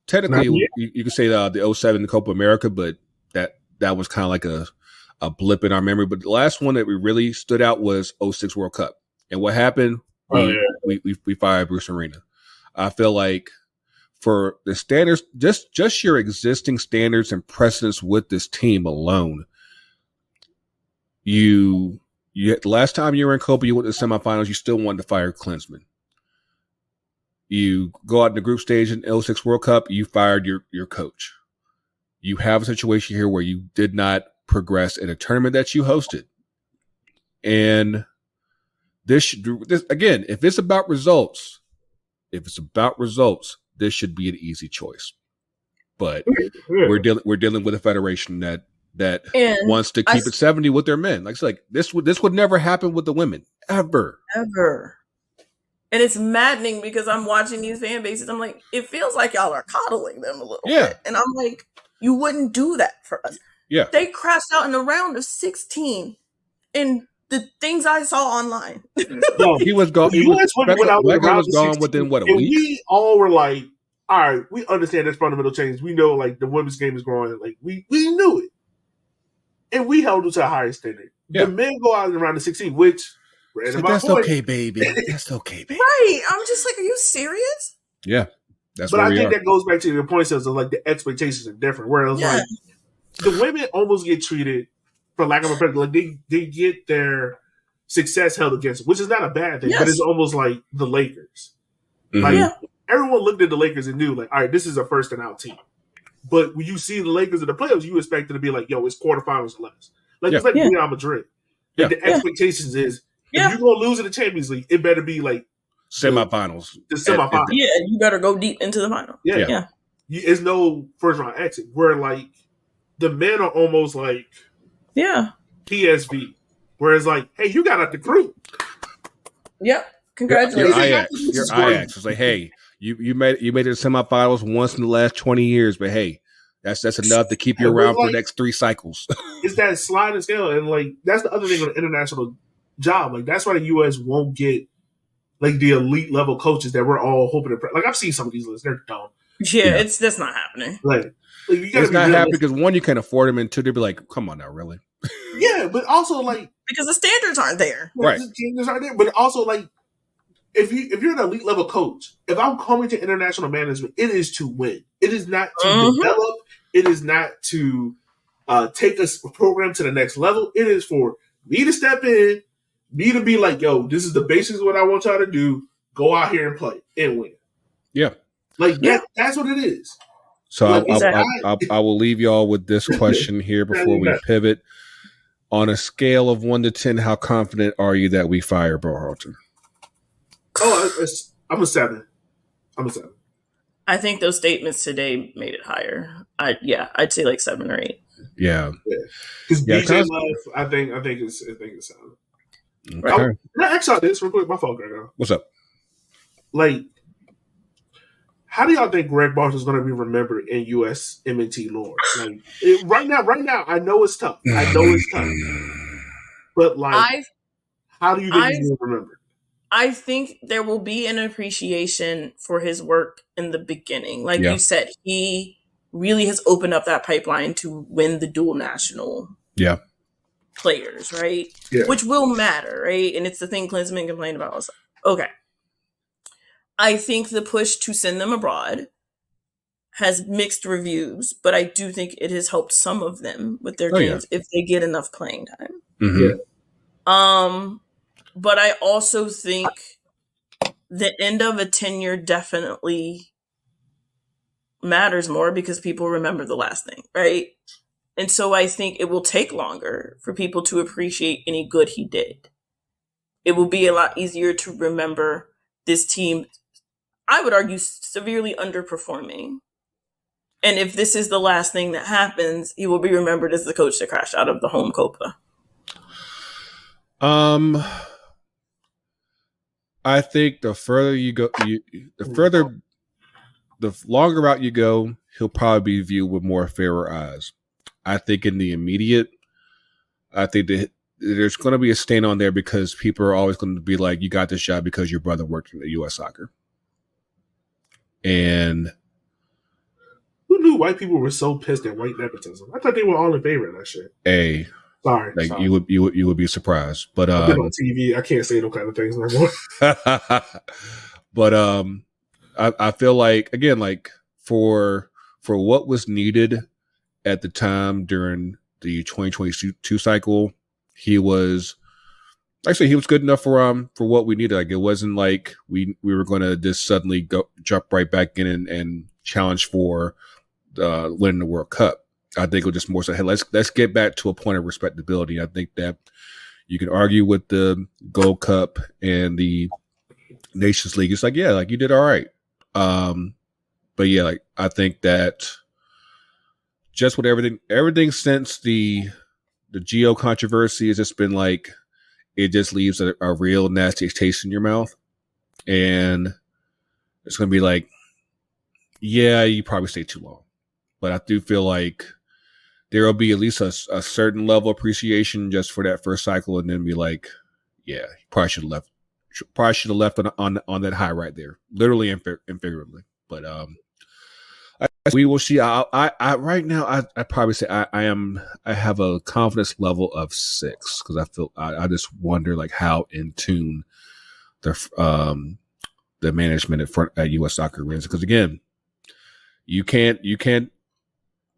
technically you could say the 07 Copa America, but that was kind of like a blip in our memory. But the last one that we really stood out was 06 World Cup. And what happened? We fired Bruce Arena. I feel like for the standards, just your existing standards and precedence with this team alone, the last time you were in Copa, you went to the semifinals, you still wanted to fire Klinsmann. You go out in the group stage in 06 World Cup, you fired your coach. You have a situation here where you did not progress in a tournament that you hosted. And this again, if it's about results, this should be an easy choice. But we're dealing with a federation that wants to keep it 70 with their men. Like this would never happen with the women ever. And it's maddening because I'm watching these fan bases. I'm like, it feels like y'all are coddling them a little bit. And I'm like, you wouldn't do that for us. Yeah. They crashed out in the round of 16 in the things I saw online. Yo, He was gone. the U.S. women went out with Greggo around was the gone 16, within what, a and week? we all were like, all right, we understand there's fundamental change. We know like the women's game is growing. Like we knew it, and we held it to a higher standard. Yeah. The men go out around the 16, which So that's okay, baby. That's okay, baby. Right. I'm just like, are you serious? Yeah, that's But where I we think are. that goes back to your point, says like the expectations are different. Whereas like the women almost get treated, for lack of a better, like they get their success held against them, which is not a bad thing. But it's almost like the Lakers. Mhm. Like everyone looked at the Lakers and knew, like, all right, this is a first and out team. But when you see the Lakers in the playoffs, you expect it to be like, yo, it's quarterfinals or less. Like it's like Real Madrid. Like the expectations is if you're gonna lose in the Champions League, it better be like semifinals. The semifinals. Yeah, you better go deep into the final. Yeah. It's no first round exit. Where like the men are almost like PSV. Whereas like, hey, you got out the group. Yep. Congratulations. Your Ajax was like, hey, you made it to semifinals once in the last 20 years, but hey, that's enough to keep you around for the next 3 cycles. It's that sliding scale, and like that's the other thing on the international job. Like that's why the U.S. won't get like the elite level coaches that we're all hoping to. Like I've seen some of these lists; they're dumb. Yeah, that's not happening. Like you gotta it's not happening because one, you can't afford them, and two, they'd be like, come on now, really? Yeah, but also like because the standards aren't there. Right. The standards aren't there, but also like if you're an elite level coach, if I'm coming to international management, it is to win. It is not to develop. It is not to take a program to the next level. It is for me to step in, me to be like, yo, this is the basics of what I want y'all to do. Go out here and play and win. Yeah. Like that's what it is. So I will leave y'all with this question here before we pivot. On a scale of 1 to 10, how confident are you that we fire Berhalter? Oh, I'm a 7. I think those statements today made it higher. I'd say like 7 or 8. Yeah. Because BJ Love, I think it's 7. Okay. Can I ask y'all this real quick? My fault, Greggo. What's up? Like, how do y'all think Gregg Berhalter is going to be remembered in U.S. MNT lore? Like, right now, I know it's tough. But like, how do you think he's remembered? I think there will be an appreciation for his work in the beginning. Like you said, he really has opened up that pipeline to win the dual national players, right? Yeah. Which will matter, right? And it's the thing Klinsmann complained about. Okay. I think the push to send them abroad has mixed reviews, but I do think it has helped some of them with their games if they get enough playing time. Mm-hmm. Yeah. But I also think the end of a tenure definitely matters more because people remember the last thing, right? And so I think it will take longer for people to appreciate any good he did. It will be a lot easier to remember this team, I would argue, severely underperforming. And if this is the last thing that happens, he will be remembered as the coach that crashed out of the home Copa. I think the further you go, the longer route you go, he'll probably be viewed with more fairer eyes. I think in the immediate, I think that there's going to be a stain on there because people are always going to be like, you got this job because your brother worked in the U.S. soccer. And who knew white people were so pissed at white nepotism? I thought they were all in favor of that shit. Sorry. You would be surprised. But I've been on TV. I can't say no kind of things no more. But I feel like, again, like for what was needed at the time during the 2022 cycle, he was good enough for what we needed. Like it wasn't like we were going to just suddenly jump right back in and challenge for winning the World Cup. I think it was just more so, hey, let's get back to a point of respectability. I think that you can argue with the Gold Cup and the Nations League. It's like, yeah, like you did all right. But yeah, like I think that just with everything since the Geo controversy has just been like, it just leaves a real nasty taste in your mouth. And it's going to be like, yeah, you probably stay too long. But I do feel like there will be at least a certain level of appreciation just for that first cycle, and then be like, yeah, probably should have left. Probably should have left on that high right there, literally and figuratively. But we will see. I right now I probably say I have a confidence level of 6 because I feel I just wonder like how in tune the management at U.S. Soccer is, because again, you can't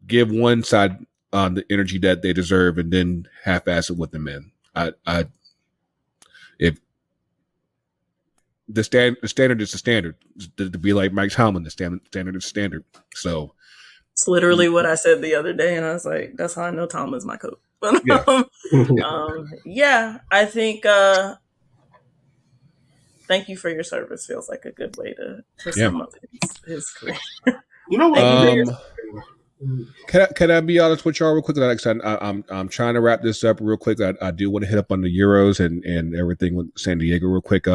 give one side the energy that they deserve and then half-ass it with the men. If the standard is the standard, to be like Mike Tomlin, the standard is standard. So it's literally what I said the other day, and I was like, "That's how I know Tomlin's my coach." But yeah, I think thank you for your service feels like a good way to sum up his career. You know what? Can I be honest with y'all real quick? I'm trying to wrap this up real quick. I do want to hit up on the Euros and everything with San Diego real quick.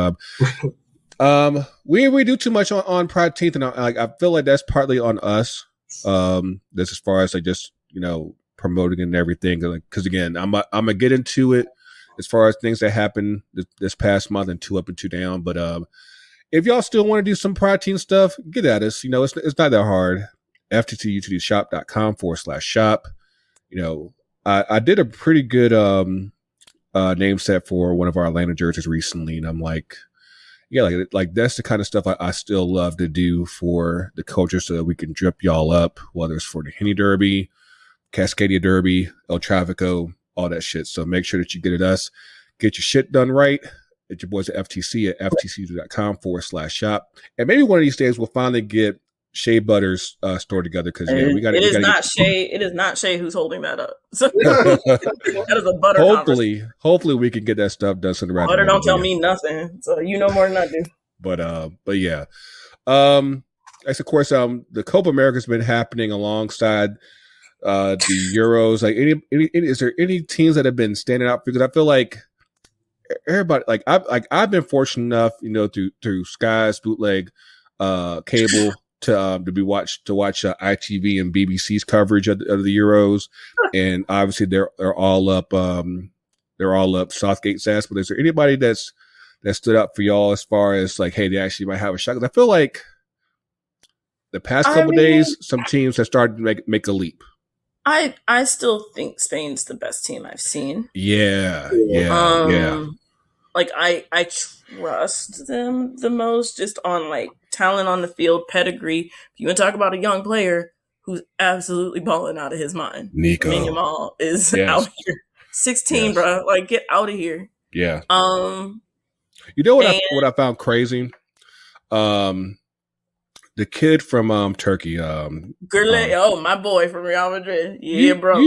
We do too much on Pride 10th, and I feel like that's partly on us. This as far as like just promoting and everything. Because again, I'm gonna get into it as far as things that happened this past month and 2 up and 2 down. But if y'all still want to do some Pride 10 stuff, get at us. It's not that hard. FTCUTDshop.com/shop. I did a pretty good name set for one of our Atlanta jerseys recently, and I'm like, yeah, like that's the kind of stuff I still love to do for the culture, so that we can drip y'all up, whether it's for the Henny Derby, Cascadia Derby, El Trafico, all that shit. So make sure that you get at us, get your shit done right. At your boys at FTC at FTCUTD.com/shop, and maybe one of these days we'll finally get Shea Butter's store together, because we got. It is not Shea. It is not Shea who's holding that up. So that is a Butter. Hopefully we can get that stuff done. So Butter don't tell me nothing, so you know more than I do. But yeah, of course, the Copa America has been happening alongside the Euros. Like, is there any teams that have been standing out? Because I feel like everybody, I've been fortunate enough, through Sky's bootleg cable. To watch ITV and BBC's coverage of the Euros, and obviously they're all up Southgate's ass. But is there anybody that stood up for y'all as far as like, hey, they actually might have a shot? Because I feel like the past couple days, some teams have started to make a leap. I still think Spain's the best team I've seen. Yeah. Like I trust them the most, just on like talent on the field, pedigree. If you want to talk about a young player who's absolutely balling out of his mind, Nico Jamal is out here. 16, bro. Like, get out of here. Yeah. You know what I found crazy? The kid from Turkey, Greggo, my boy from Real Madrid. Yeah, bro.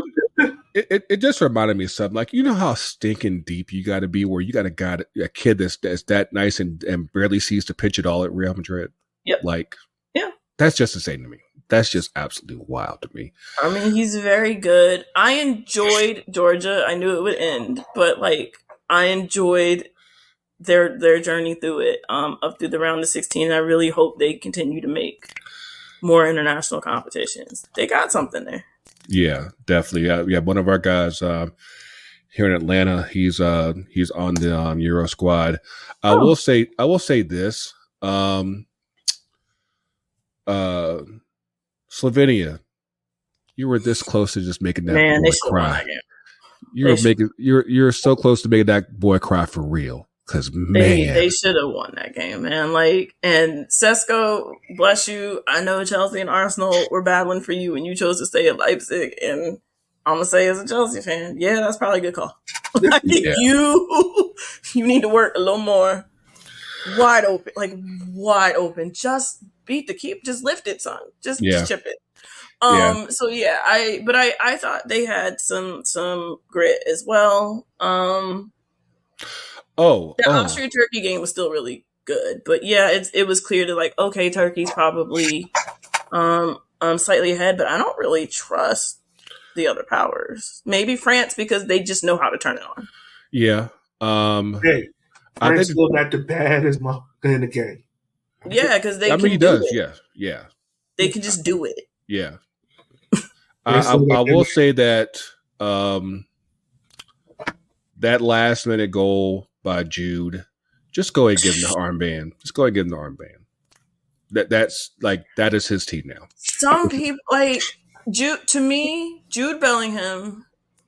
It just reminded me of something. Like, you know how stinking deep you got to be, where you got a kid that's that nice and barely sees the pitch at all at Real Madrid. Yep. Like, yeah, that's just insane to me. That's just absolutely wild to me. I mean, he's very good. I enjoyed Georgia. I knew it would end, but like, I enjoyed their journey through it, up through the round of 16. I really hope they continue to make more international competitions. They got something there. Yeah, definitely. Yeah, one of our guys here in Atlanta, he's on the Euro squad. I will say this. Slovenia, you were this close to just making that boy cry. You're so close to making that boy cry for real. Because they should have won that game, man. Like, and Sesko, bless you. I know Chelsea and Arsenal were battling for you, and you chose to stay at Leipzig. And I'm gonna say, as a Chelsea fan, yeah, that's probably a good call. Like, you need to work a little more. Wide open. Just beat the keep. Just lift it, son. Just chip it. So yeah, I thought they had some grit as well. The Austria-Turkey game was still really good, but yeah, it was clear that, like, okay, Turkey's probably slightly ahead, but I don't really trust the other powers. Maybe France, because they just know how to turn it on. Yeah. Hey, France still got the baddest motherfucker in the game. Yeah, because they. I mean, he does. Yeah. They can just do it. Yeah. I will say that that last minute goal by Jude, just go ahead and give him the armband. Just go ahead and give him the armband. That is his team now. Some people like Jude. To me, Jude Bellingham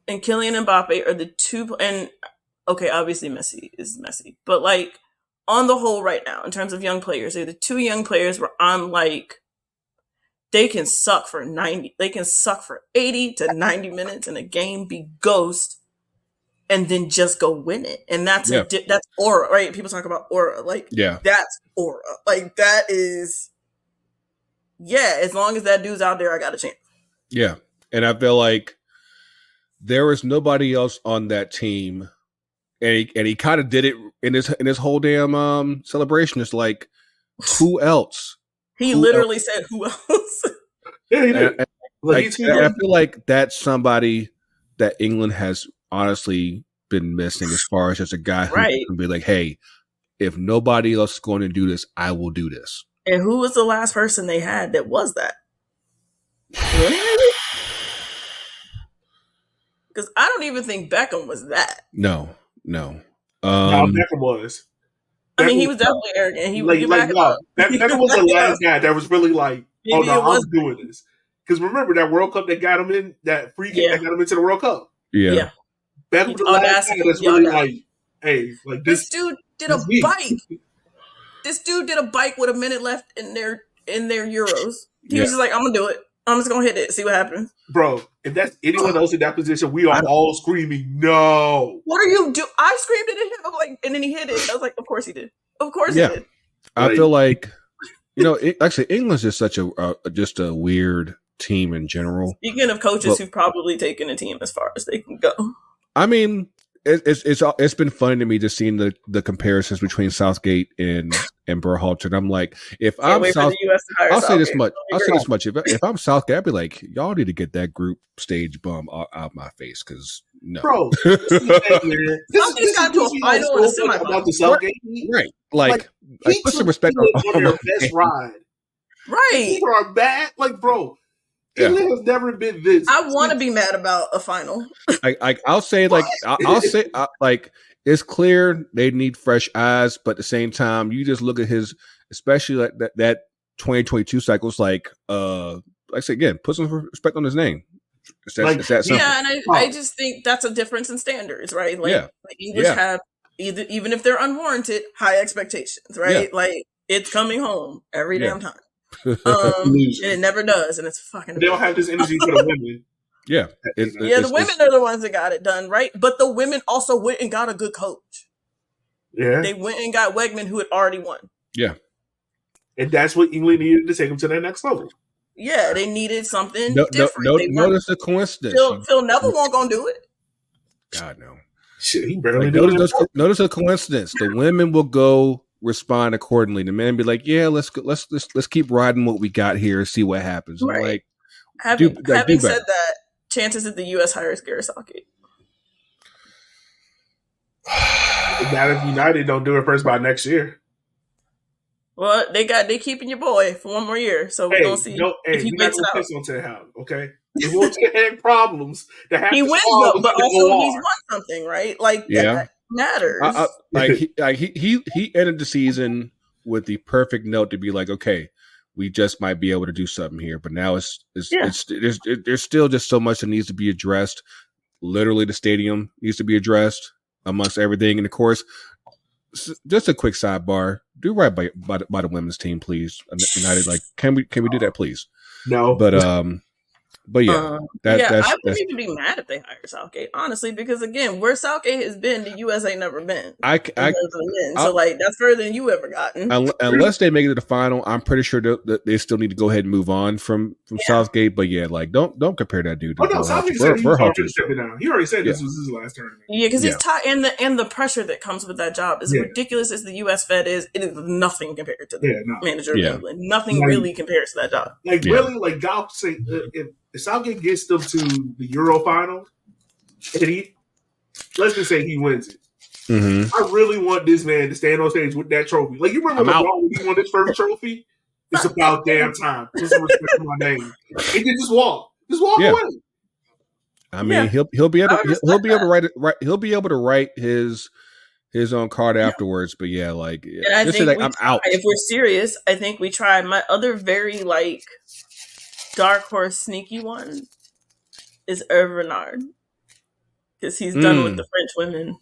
and Kylian Mbappe are the two. And okay, obviously Messi is Messi, but like on the whole, right now in terms of young players, they're the two young players where I'm like, they can suck for 90. They can suck for 80 to 90 minutes in a game, be ghost, and then just go win it. And that's that's aura, right? People talk about aura. Like, that's aura. Like, that is, as long as that dude's out there, I got a chance. Yeah. And I feel like there was nobody else on that team. And he kind of did it in his whole damn celebration. It's like, who else? He literally said, "Who else?" Yeah, he did. I feel like that's somebody that England has honestly been missing, as far as just a guy who can be like, "Hey, if nobody else is going to do this, I will do this." And who was the last person they had that was that? Because I don't even think Beckham was that. No. No, Beckham was. I mean, he was definitely arrogant. He Beckham was the last guy that was really like, "Oh no, I'm doing this." Because remember that World Cup that got him in, that free kick that got him into the World Cup. Yeah. Beckham was the last guy that's really like, "Hey, like this dude did a bike. This dude did a bike with a minute left in their Euros. He was just like, I'm gonna do it. I'm just gonna hit it, see what happens." Bro, if that's anyone else in that position, we are all screaming, "No!" What are you do? I screamed it at him, I'm like, and then he hit it. I was like, "Of course he did. Of course he did." I feel like, actually, England's just such a weird team in general. Speaking of coaches who've probably taken a team as far as they can go, I mean, it's been funny to me just seeing the comparisons between Southgate and Berhalter. And I'm like, I'll say this much. If I'm Southgate, I'd be like, y'all need to get that group stage bum out my face, because no, bro. Southgate's got to a final and a semifinal about the Southgate, right? Like put some respect on their best ride, right? People are bad, like, bro. England has never been this. I want to be mad about a final. I'll say, it's clear they need fresh eyes, but at the same time, you just look at his, especially like that 2022 cycles, like I say again, put some respect on his name. It's that simple. Yeah, and I just think that's a difference in standards, right? Like English have even if they're unwarranted, high expectations, right? Yeah. Like, it's coming home every damn time. And it never does, and it's fucking. They don't have this energy for the women. Yeah, the women are the ones that got it done, right? But the women also went and got a good coach. Yeah, they went and got Wegman, who had already won. Yeah, and that's what England needed to take them to that next level. Yeah, they needed something different. Notice the coincidence. Phil Neville won't gonna do it. God no. Shit, he barely did it. Notice the coincidence. The women will go respond accordingly. The men be like, "Yeah, let's keep riding what we got here and see what happens." Right. Like, having said that, chances that the U.S. hires Gareth Southgate. Not if United don't do it first by next year. Well, they keeping your boy for one more year, so we're gonna see if he waits it out. Okay, it won't take problems. He wins though, but also he's won something, right? Like that matters. He ended the season with the perfect note to be like, okay, we just might be able to do something here, but now there's still just so much that needs to be addressed. Literally, the stadium needs to be addressed amongst everything, and of course, just a quick sidebar: do right by the women's team, please. United, like, can we do that, please? No, but yeah, I wouldn't even be mad if they hire Southgate, honestly, because again, where Southgate has been, the US ain't never been. So like, that's further than you ever gotten. Unless they make it to the final, I'm pretty sure that they still need to go ahead and move on from Southgate. But yeah, like, don't compare that dude to Southgate said he already said this was his last tournament. Yeah, because he's tied, and the pressure that comes with that job, as ridiculous as the US Fed is, it is nothing compared to the manager of England. Nothing really compares to that job. Like, really, like, God say, if Southgate gets them to the Euro final, and let's just say he wins it, I really want this man to stand on stage with that trophy. Like, you remember when he won his first trophy? It's about damn time. Put some respect on my name. He can just walk. Just walk Yeah. away. I mean, Yeah. he'll be able I respect he'll be able to that. write he'll be able to write his own card afterwards. But yeah, like And I just think like we I'm try. out. If we're serious, I think we try. My other very like dark horse sneaky one is Hervé Renard, because he's done with the French women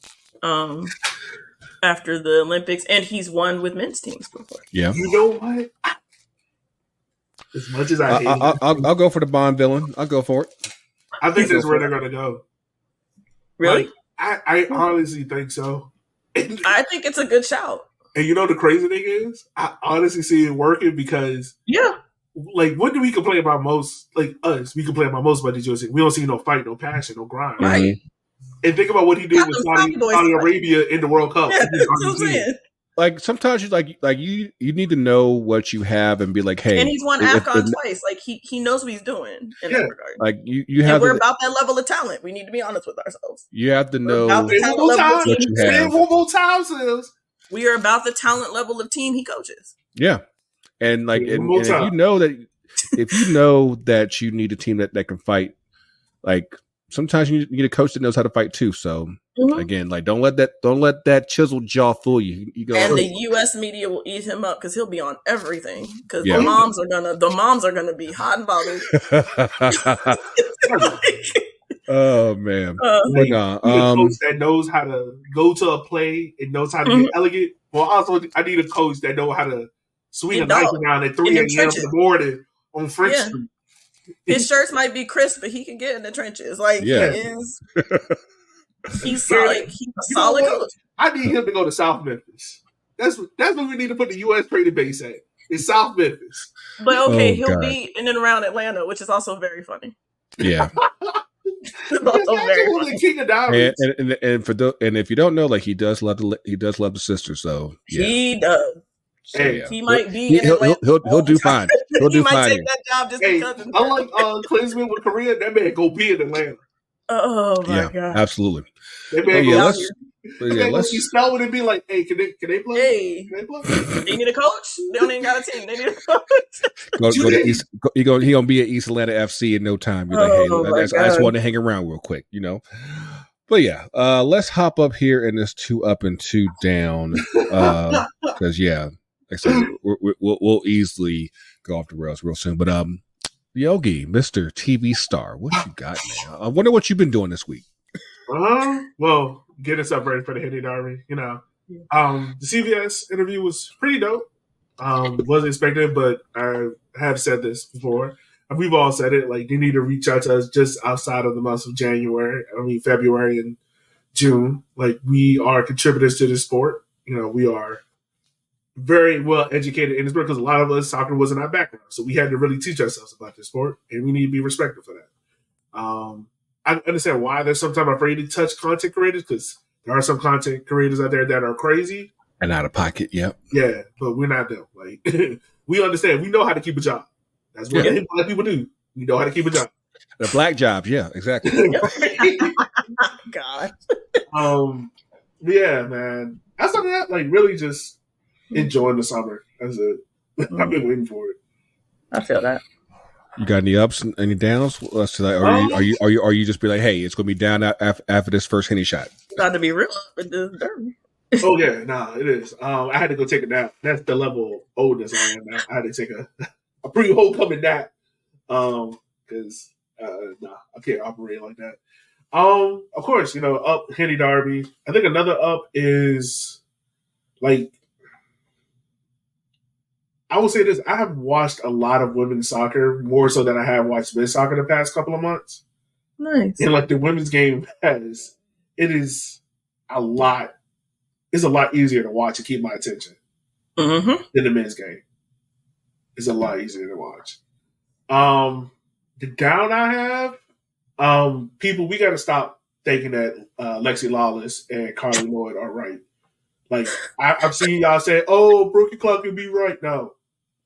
after the Olympics, and he's won with men's teams before. Yeah. You know what? As much as I hate I'll go for the Bond villain. I'll go for it. I think that's where they're gonna go. Really? Like, I honestly think so. I think it's a good shout. And you know the crazy thing is, I honestly see it working because, like, what do we complain about most? Like us, we complain about most about the UFC. We don't see no fight, no passion, no grind. Right. And think about what he did with Saudi Arabia in the World Cup. Yeah, that's what I'm saying. Like sometimes you you need to know what you have and be like, hey, And he's won AFCON twice. Like he knows what he's doing in that regard. Like you have. And we're about that level of talent. We need to be honest with ourselves. You have to know what you have. One more time, Sylvs. We are about the talent level of team he coaches. Yeah, and like, and if you know that you need a team that can fight, like sometimes you need a coach that knows how to fight too. So again, like don't let that chiseled jaw fool you. And the U.S. media will eat him up because he'll be on everything. Because the moms are gonna be hot and bothered. Oh man, like, a coach that knows how to go to a play and knows how to get elegant. Well, also I need a coach that knows how to swing a knife around at 3 a.m. in the morning on French Street. His shirts might be crisp, but he can get in the trenches. Like he is. He's solid. He's a solid coach. I need him to go to South Memphis. That's what we need to put the U.S. training base at. It's South Memphis. But okay, he'll be in and around Atlanta, which is also very funny. Yeah. The king of diamonds. And if you don't know, like he does love the sister. So yeah. He does. So, yeah. He might be. He'll do fine. He might take that job just because. Unlike Klinsmann with Korea, that man go be in Atlanta. Oh my god! Absolutely. That man let's spell it and be like, hey, can they play? Hey, can they play? They need a coach. They don't even got a team. They need a coach. Go to East. He gonna be at East Atlanta FC in no time. You're like, hey, I just want to hang around real quick, you know. But yeah, let's hop up here in this 2 up and 2 down, because like I said, we'll easily go off the rails real soon. But Yogi, Mr. TV star, what you got, man? I wonder what you've been doing this week. Well, get us up ready for the Henny Derby. You know, the CBS interview was pretty dope. Wasn't expected, but I have said this before. We've all said it. Like, they need to reach out to us just outside of the months of February and June. Like, we are contributors to this sport. You know, we are very well educated in this sport because a lot of us, soccer wasn't our background. So we had to really teach ourselves about this sport, and we need to be respected for that. I understand why they're sometimes afraid to touch content creators, because there are some content creators out there that are crazy. And out of pocket, yeah. Yeah, but we're not them. Like, we understand. We know how to keep a job. That's what black people do. We know how to keep a job. The black jobs, yeah, exactly. God. Yeah, man. Outside of that, like, really just enjoying the summer. That's it. I've been waiting for it. I feel that. You got any ups and any downs? Are you just be like, hey, it's going to be down after this first Henny shot? It's got to be real with the Derby. Oh yeah, it is. I had to go take a nap. That's the level of oldness I am now. I had to take a pre-homecoming nap because I can't operate like that. Of course, you know, up Henny Derby. I think another up is like, I will say this: I have watched a lot of women's soccer, more so than I have watched men's soccer the past couple of months. Nice. And like the women's game it's a lot easier to watch and keep my attention than the men's game. It's a lot easier to watch. The down I have, people, we got to stop thinking that Lexi Lawless and Carly Lloyd are right. Like, I've seen y'all say, oh, Brookie Club can be right. No.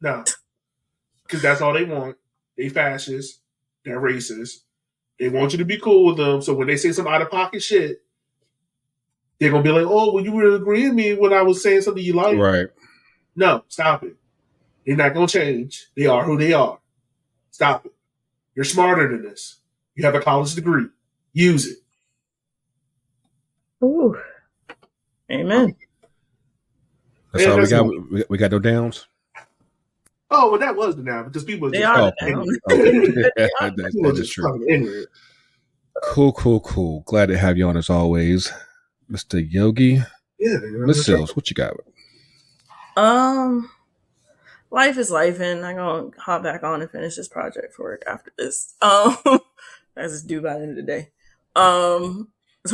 Because that's all they want. They fascists. They're racist. They want you to be cool with them. So when they say some out-of-pocket shit, they're going to be like, oh, well, you were agreeing with me when I was saying something you like. Right. No, stop it. They're not going to change. They are who they are. Stop it. You're smarter than this. You have a college degree. Use it. Ooh. Amen. That's all we got. We got no downs. Oh, well, that was the down because people They just are That is true. Cool. Glad to have you on as always, Mr. Yogi. Yeah, Miss Sylvs, what you got? Life is life, and I'm gonna hop back on and finish this project for work after this. That's due by the end of the day. So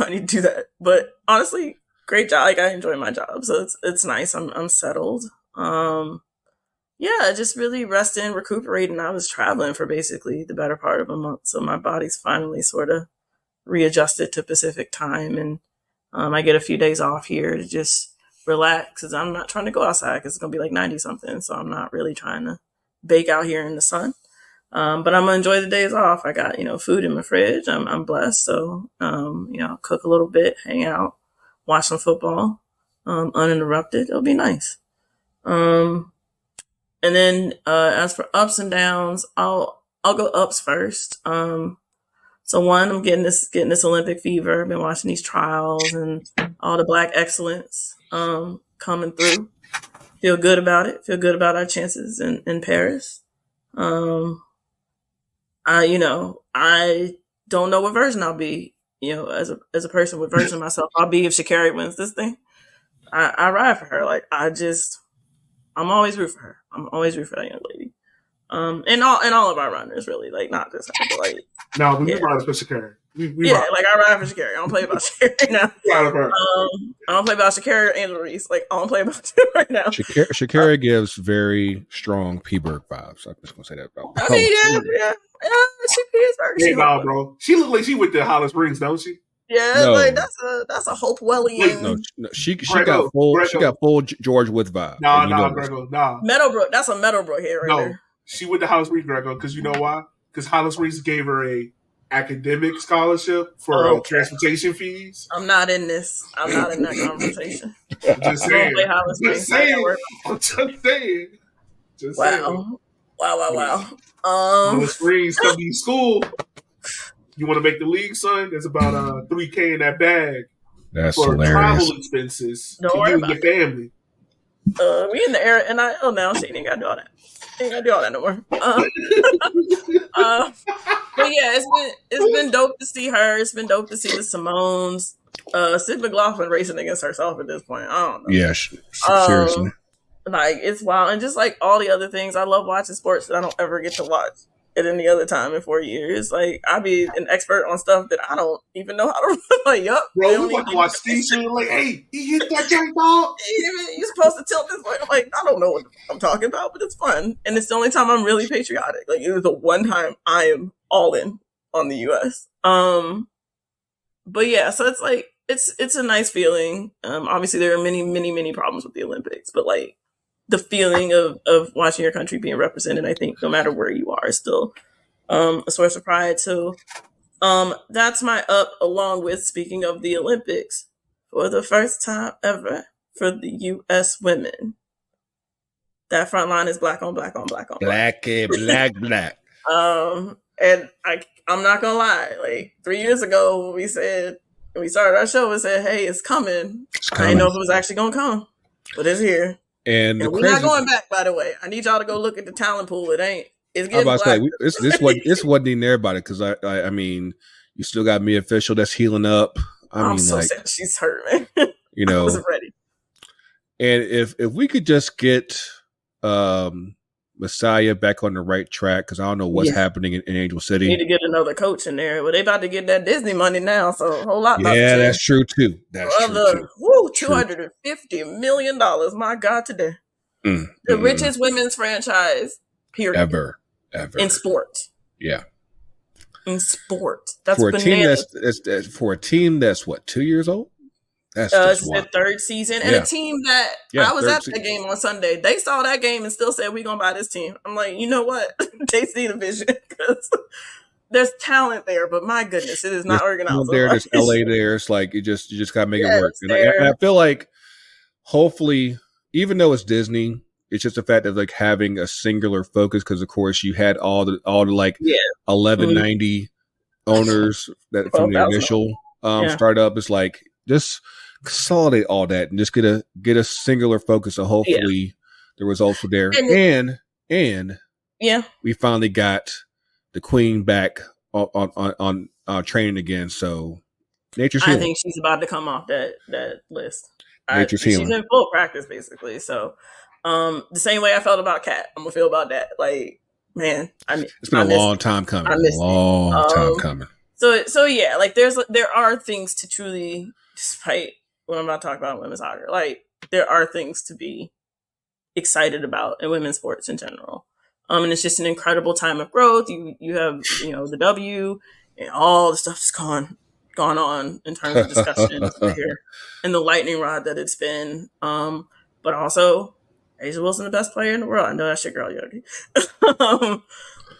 I need to do that. But honestly, great job. Like, I enjoy my job, so it's nice. I'm settled. Yeah, just really resting, recuperating. I was traveling for basically the better part of a month, so my body's finally sort of readjusted to Pacific time, and I get a few days off here to just relax because I'm not trying to go outside because it's gonna be like 90 something, so I'm not really trying to bake out here in the sun. But I'm gonna enjoy the days off. I got food in my fridge. I'm blessed, so cook a little bit, hang out, watch some football, uninterrupted. It'll be nice. And then as for ups and downs, I'll go ups first. So one, I'm getting this Olympic fever. I've been watching these trials and all the Black excellence coming through. Feel good about it. Feel good about our chances in Paris. I don't know what version I'll be. As a person, what version of myself I'll be if Sha'Carri wins this thing. I ride for her. Like, I'm always root for her. I'm always root for that young lady. And all of our runners, really, like, not just her, but like. No, we ride for Sha'Carri. Like, I ride for Sha'Carri. I don't play about Sha'Carri right now. I don't play about Sha'Carri or Angela Reese. Like, I don't play about her right now. Sha'Carri gives very strong P-Berg vibes. I'm just gonna say that about. I mean, yeah. She Pittsburgh. Hey, nah, bro. She look like she went to Hollis Springs, don't she? Yeah, No. like that's a Hopewellian. No, she got full George Wood vibe. Nah, Greggo, nah. Meadowbrook, that's a Meadowbrook here right there. She went to Hollis Springs, Greggo, because you know why? Because Hollis Springs gave her a academic scholarship for transportation fees. I'm not in this. I'm not in that conversation. I'm just saying. I'm just saying. Wow. Hollis Springs come to school. You want to make the league, son? There's about $3,000 in that bag. That's for hilarious. Travel expenses to you and your family. We in the air, and now she ain't gotta do all that. Ain't gotta do all that no more. But yeah, it's been dope to see her. It's been dope to see the Simones. Sid McLaughlin racing against herself at this point. I don't know. Yeah, seriously. Like, it's wild, and just like all the other things, I love watching sports that I don't ever get to watch at any other time in 4 years. Like, I be an expert on stuff that I don't even know how to like. Yup, bro, we want to watch Steve shit. Like, hey, he hit that jank dog. You're supposed to tilt this way. I'm like, I don't know what I'm talking about, but it's fun, and it's the only time I'm really patriotic. Like, it was the one time I am all in on the U.S. But yeah, so it's like it's a nice feeling. Obviously, there are many problems with the Olympics, but like, the feeling of watching your country being represented, I think, no matter where you are, is still a source of pride. So that's my up, along with, speaking of the Olympics, for the first time ever for the U.S. women, that front line is black on black on black on black. Black. And I'm not going to lie. Like, 3 years ago, when we started our show, we said, hey, it's coming. I didn't know if it was actually going to come, but it's here. And we're not going back, by the way. I need y'all to go look at the talent pool. It ain't. It's getting black. This wasn't even there about it, because I mean, you still got Mia Official that's healing up. I'm so sad she's hurt, man. I wasn't ready. And if we could just get Messiah back on the right track, because I don't know what's happening in Angel City. We need to get another coach in there. Well, they about to get that Disney money now, so a whole lot. Yeah, that's true too. That's true too. Woo, $250 million. My God, today. The richest women's franchise, period. Ever. In sport. Yeah. In sport. That's for bananas. For a team that's what, 2 years old? That's it's their third season. And a team that I was at the game on Sunday. They saw that game and still said, we're going to buy this team. I'm like, you know what? They see the vision, because there's talent there, but my goodness, it is not organized. There's LA there. It's like, you just got to make it work. And I feel like, hopefully, even though it's Disney, it's just the fact of like having a singular focus, because of course you had all the like 1190 owners that from the initial startup. It's like just consolidate all that and just get a singular focus, and hopefully the results were there. And we finally got the queen back on training again. So nature's healing. I think she's about to come off that list. Nature's healing. She's in full practice basically. So the same way I felt about Kat, I'm gonna feel about that. Like, man, it's been a long time coming. So yeah, like there are things to truly, despite what I'm about to talk about in women's soccer, like there are things to be excited about in women's sports in general. And it's just an incredible time of growth. You have, the W and all the stuff that's gone on in terms of discussion here, and the lightning rod that it's been. But also, A'ja Wilson, the best player in the world. I know that's your girl, Yogi.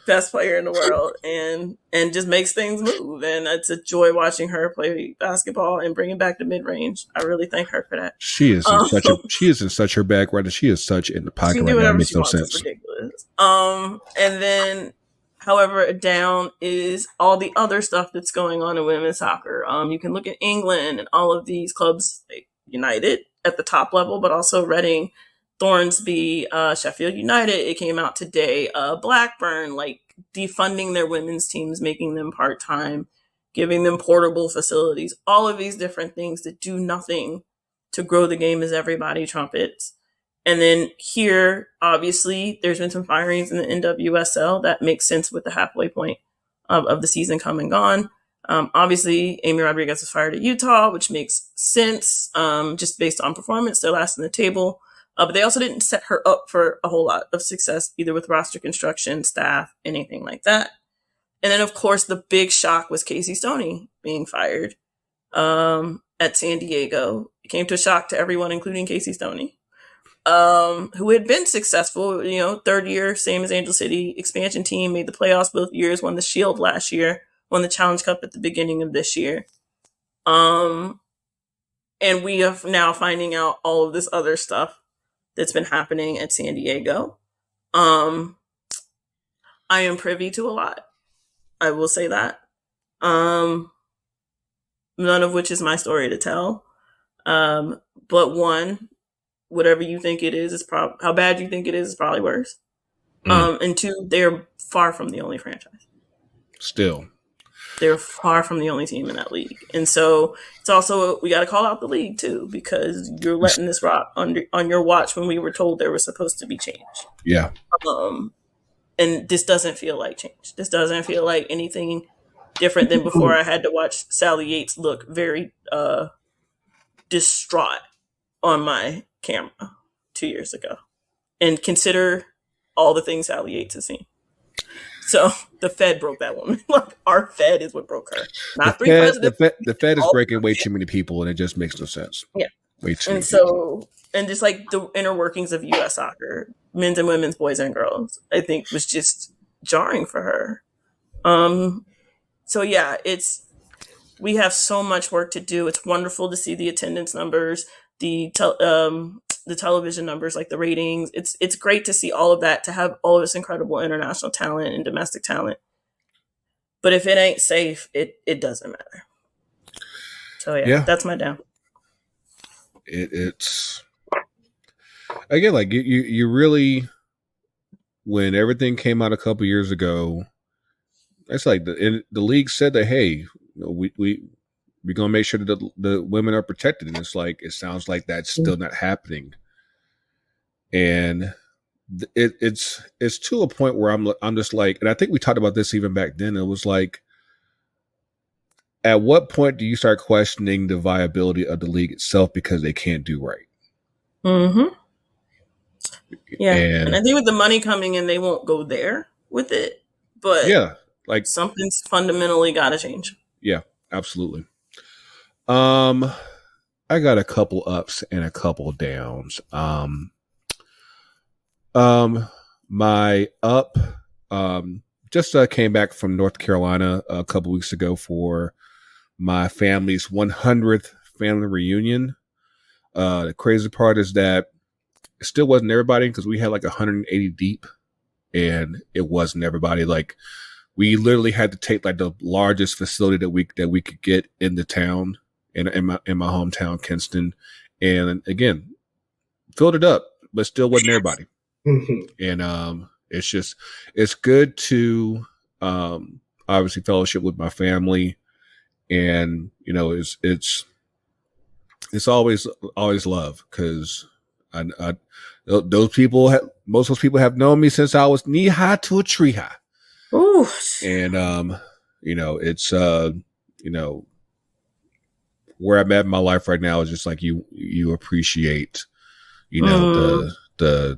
Best player in the world, and just makes things move. And it's a joy watching her play basketball and bringing back the mid range. I really thank her for that. She is in such her bag right now. She is such in the pocket right now. It makes no sense. It's ridiculous. And then, however, down is all the other stuff that's going on in women's soccer. You can look at England and all of these clubs, like United at the top level, but also Reading, Thornsby, Sheffield United, it came out today. Blackburn, like defunding their women's teams, making them part-time, giving them portable facilities, all of these different things that do nothing to grow the game as everybody trumpets. And then here, obviously, there's been some firings in the NWSL that makes sense with the halfway point of the season come and gone. Obviously, Amy Rodriguez was fired at Utah, which makes sense just based on performance. They're last in the table. But they also didn't set her up for a whole lot of success, either with roster construction, staff, anything like that. And then, of course, the big shock was Casey Stoney being fired at San Diego. It came to a shock to everyone, including Casey Stoney, who had been successful, third year, same as Angel City, expansion team, made the playoffs both years, won the Shield last year, won the Challenge Cup at the beginning of this year. And we are now finding out all of this other stuff that's been happening at San Diego. I am privy to a lot. I will say that. None of which is my story to tell. But one, whatever you think it is how bad you think it is probably worse. And two, they're far from the only franchise. Still. They're far from the only team in that league. And so it's also, we got to call out the league too, because you're letting this rock on your watch when we were told there was supposed to be change. Yeah. And this doesn't feel like change. This doesn't feel like anything different than before. I had to watch Sally Yates look very distraught on my camera 2 years ago, and consider all the things Sally Yates has seen. So the Fed broke that woman. Like, our Fed is what broke her. Not three presidents. The Fed is breaking way too many people, and it just makes no sense. Yeah. Way too many people. And just like the inner workings of U.S. soccer, men's and women's, boys and girls, I think was just jarring for her. So yeah, we have so much work to do. It's wonderful to see the attendance numbers, the television numbers, like the ratings. It's great to see all of that, to have all of this incredible international talent and domestic talent. But if it ain't safe, it doesn't matter. So yeah, that's my down. It's again, like you really, when everything came out a couple years ago, it's like the league said that, hey, we're gonna make sure that the women are protected, and it's like it sounds like that's still not happening, and it's to a point where I'm just like, and I think we talked about this even back then. It was like, at what point do you start questioning the viability of the league itself because they can't do right? Mm-hmm. Yeah, and I think with the money coming in, they won't go there with it. But yeah, like something's fundamentally got to change. Yeah, absolutely. I got a couple ups and a couple downs. My up, just came back from North Carolina a couple weeks ago for my family's 100th family reunion. The crazy part is that it still wasn't everybody because we had like 180 deep, and it wasn't everybody. Like we literally had to take like the largest facility that we could get in the town in my hometown, Kinston, and again filled it up, but still wasn't everybody. And it's good to obviously fellowship with my family, and you know it's always love, because those people most of those people have known me since I was knee high to a tree high. Ooh. And you know, it's you know, where I'm at in my life right now is just like you appreciate, you know, the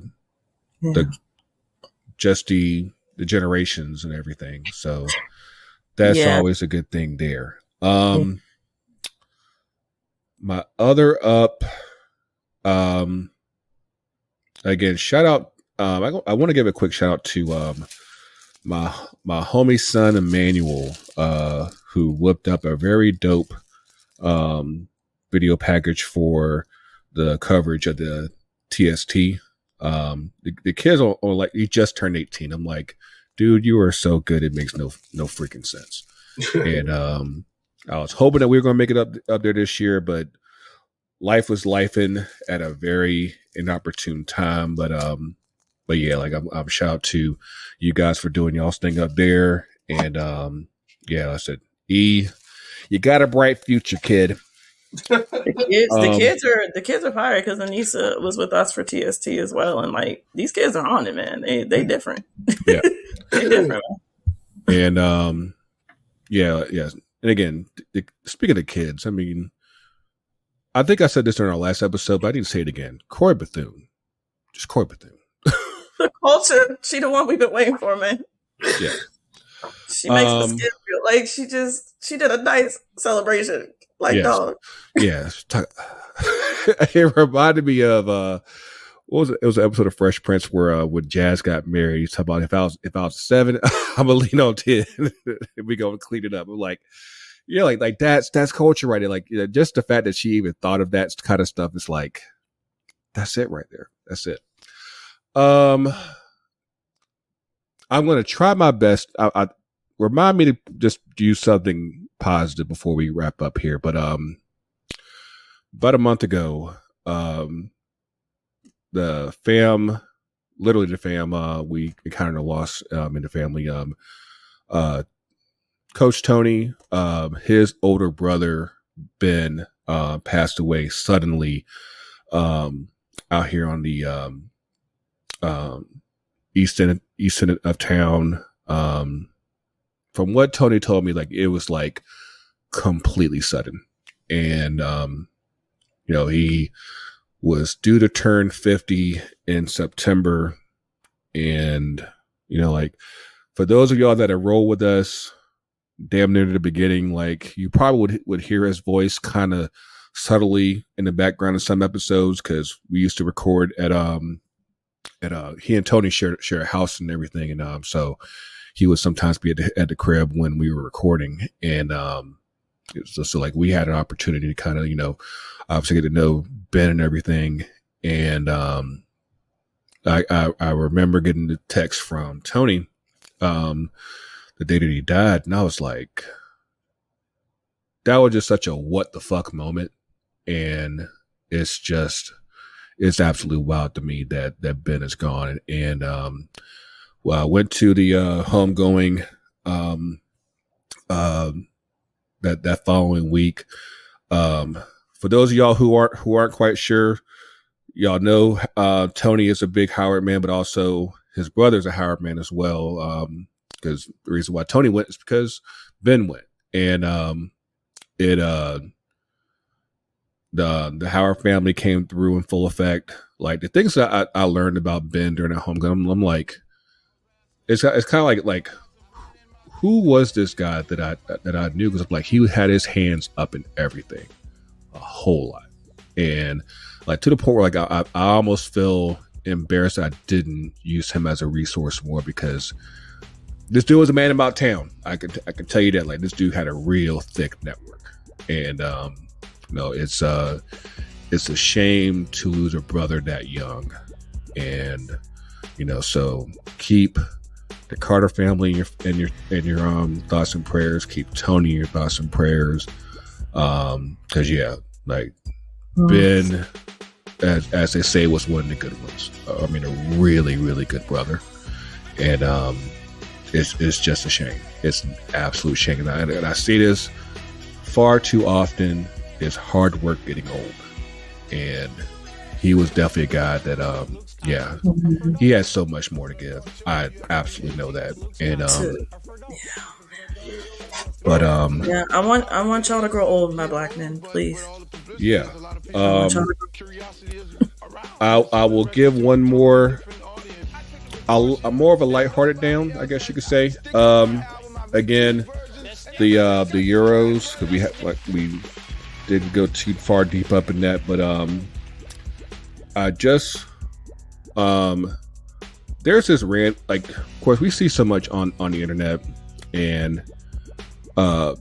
just the generations and everything. So that's always a good thing there. My other up, again, shout out. I want to give a quick shout out to my homie's son Emmanuel, who whipped up a very dope video package for the coverage of the TST. The kids are like, he just turned 18. I'm like, dude, you are so good. It makes no freaking sense. And I was hoping that we were going to make it up there this year, but life was lifing at a very inopportune time. But yeah, like I'm shout out to you guys for doing y'all's thing up there. And yeah, I said, you got a bright future, kid. The kids are fire, because Anissa was with us for TST as well, and like these kids are on it, man. They different. Yeah, they different. And yeah. And again, speaking of kids, I mean, I think I said this during our last episode, but I need to say it again. Corey Bethune, just Corey Bethune. The culture, she the one we've been waiting for, man. Yeah, she makes the skin feel like she did a nice celebration. Like, yes. Dog. Yeah. It reminded me of what was it? It was an episode of Fresh Prince where when Jazz got married, he's talking about if I was 7, I'm gonna lean on 10 and we gonna clean it up. I'm like, yeah, like that's culture right there. Like, you know, just the fact that she even thought of that kind of stuff is like, that's it right there. That's it. I'm gonna try my best. I remind me to just do something positive before we wrap up here. But about a month ago, the fam, we encountered a loss in the family. Coach Tony, his older brother Ben, passed away suddenly out here on the east end of town. From what Tony told me, like it was like completely sudden. And you know, he was due to turn 50 in September. And, you know, like for those of y'all that enroll with us damn near to the beginning, like you probably would hear his voice kind of subtly in the background of some episodes, because we used to record at he and Tony share a house and everything. And so he would sometimes be at the crib when we were recording. And so like we had an opportunity to kind of, you know, obviously get to know Ben and everything. And I remember getting the text from Tony the day that he died, and I was like, that was just such a what the fuck moment. And it's absolutely wild to me that Ben is gone. And well, I went to the homegoing that following week. For those of y'all who aren't quite sure, y'all know Tony is a big Howard man, but also his brother's a Howard man as well. Because the reason why Tony went is because Ben went, and the Howard family came through in full effect. Like the things that I learned about Ben during that homegoing, I'm like, it's kind of like who was this guy that I knew? Because like he had his hands up in everything, a whole lot, and like to the point where like I almost feel embarrassed that I didn't use him as a resource more, because this dude was a man about town. I can tell you that. Like this dude had a real thick network, and you know, it's a shame to lose a brother that young. And so keep the Carter family in your thoughts and prayers. Keep Tony in your thoughts and prayers. Because Ben, as they say, was one of the good ones. A really, really good brother. And it's just a shame. It's an absolute shame. And I see this far too often. Is hard work getting old. And he was definitely a guy that, he has so much more to give. I absolutely know that. And, I want y'all to grow old, my black men, please. Yeah. I will give one more. I'm more of a lighthearted down, I guess you could say. Again, the Euros, because we didn't go too far deep up in that, but I just there's this rant. Like, of course, we see so much on the internet, and I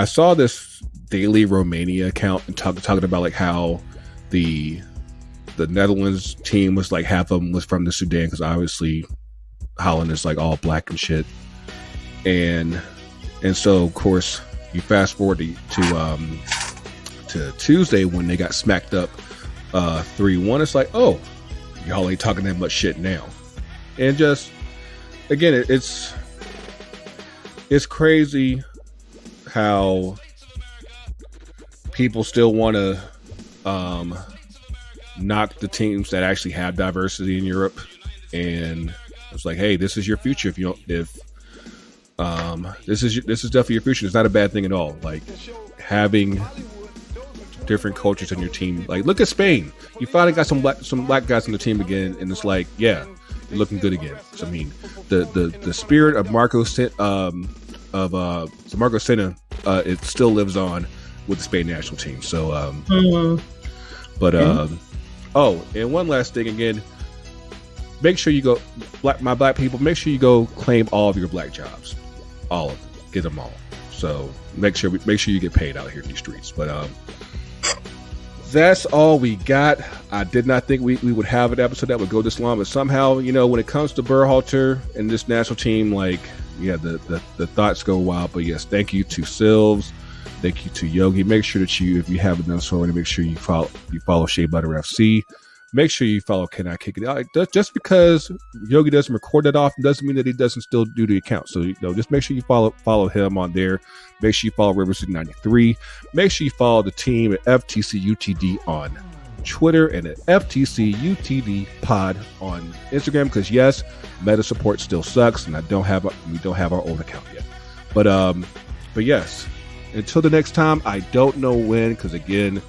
saw this Daily Romania account and talking about like how the Netherlands team was like half of them was from the Sudan, because obviously Holland is like all black and shit, and so of course you fast forward to Tuesday when they got smacked up 3-1. It's like, oh, y'all ain't talking that much shit now. And just again, it's crazy how people still want to knock the teams that actually have diversity in Europe. And it's like, hey, this is your future. This is definitely your future. It's not a bad thing at all. Like, having different cultures on your team. Like, look at Spain. You finally got some black guys on the team again, and it's like, yeah, you're looking good again. So I mean, the spirit of Marco Senna, it still lives on with the Spain national team. So, oh, and one last thing again. Make sure you go, my black people. Make sure you go claim all of your black jobs, all of them. Get them all. So make sure you get paid out here in these streets. But that's all we got. I did not think we would have an episode that would go this long, but somehow, when it comes to Berhalter and this national team, like, yeah, the thoughts go wild. But yes, thank you to Sylvs. Thank you to Yogi. Make sure that if you haven't done so already, make sure you follow Shea Butter FC. Make sure you follow Can I Kick It Out. Just because Yogi doesn't record that often doesn't mean that he doesn't still do the account. So, just make sure you follow him on there. Make sure you follow Riverside93. Make sure you follow the team at FTCUTD on Twitter and at FTCUTD Pod on Instagram. Because yes, meta support still sucks, and we don't have our own account yet. But yes, until the next time, I don't know when, because again,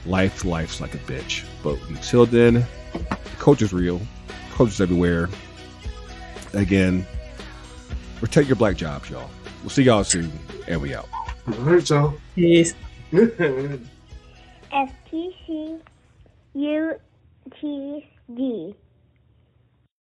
life's like a bitch. But until then, the coach is real. Coach is everywhere. Again, protect your black jobs, y'all. We'll see y'all soon, and we out. All right, y'all. Peace. FTCUTD.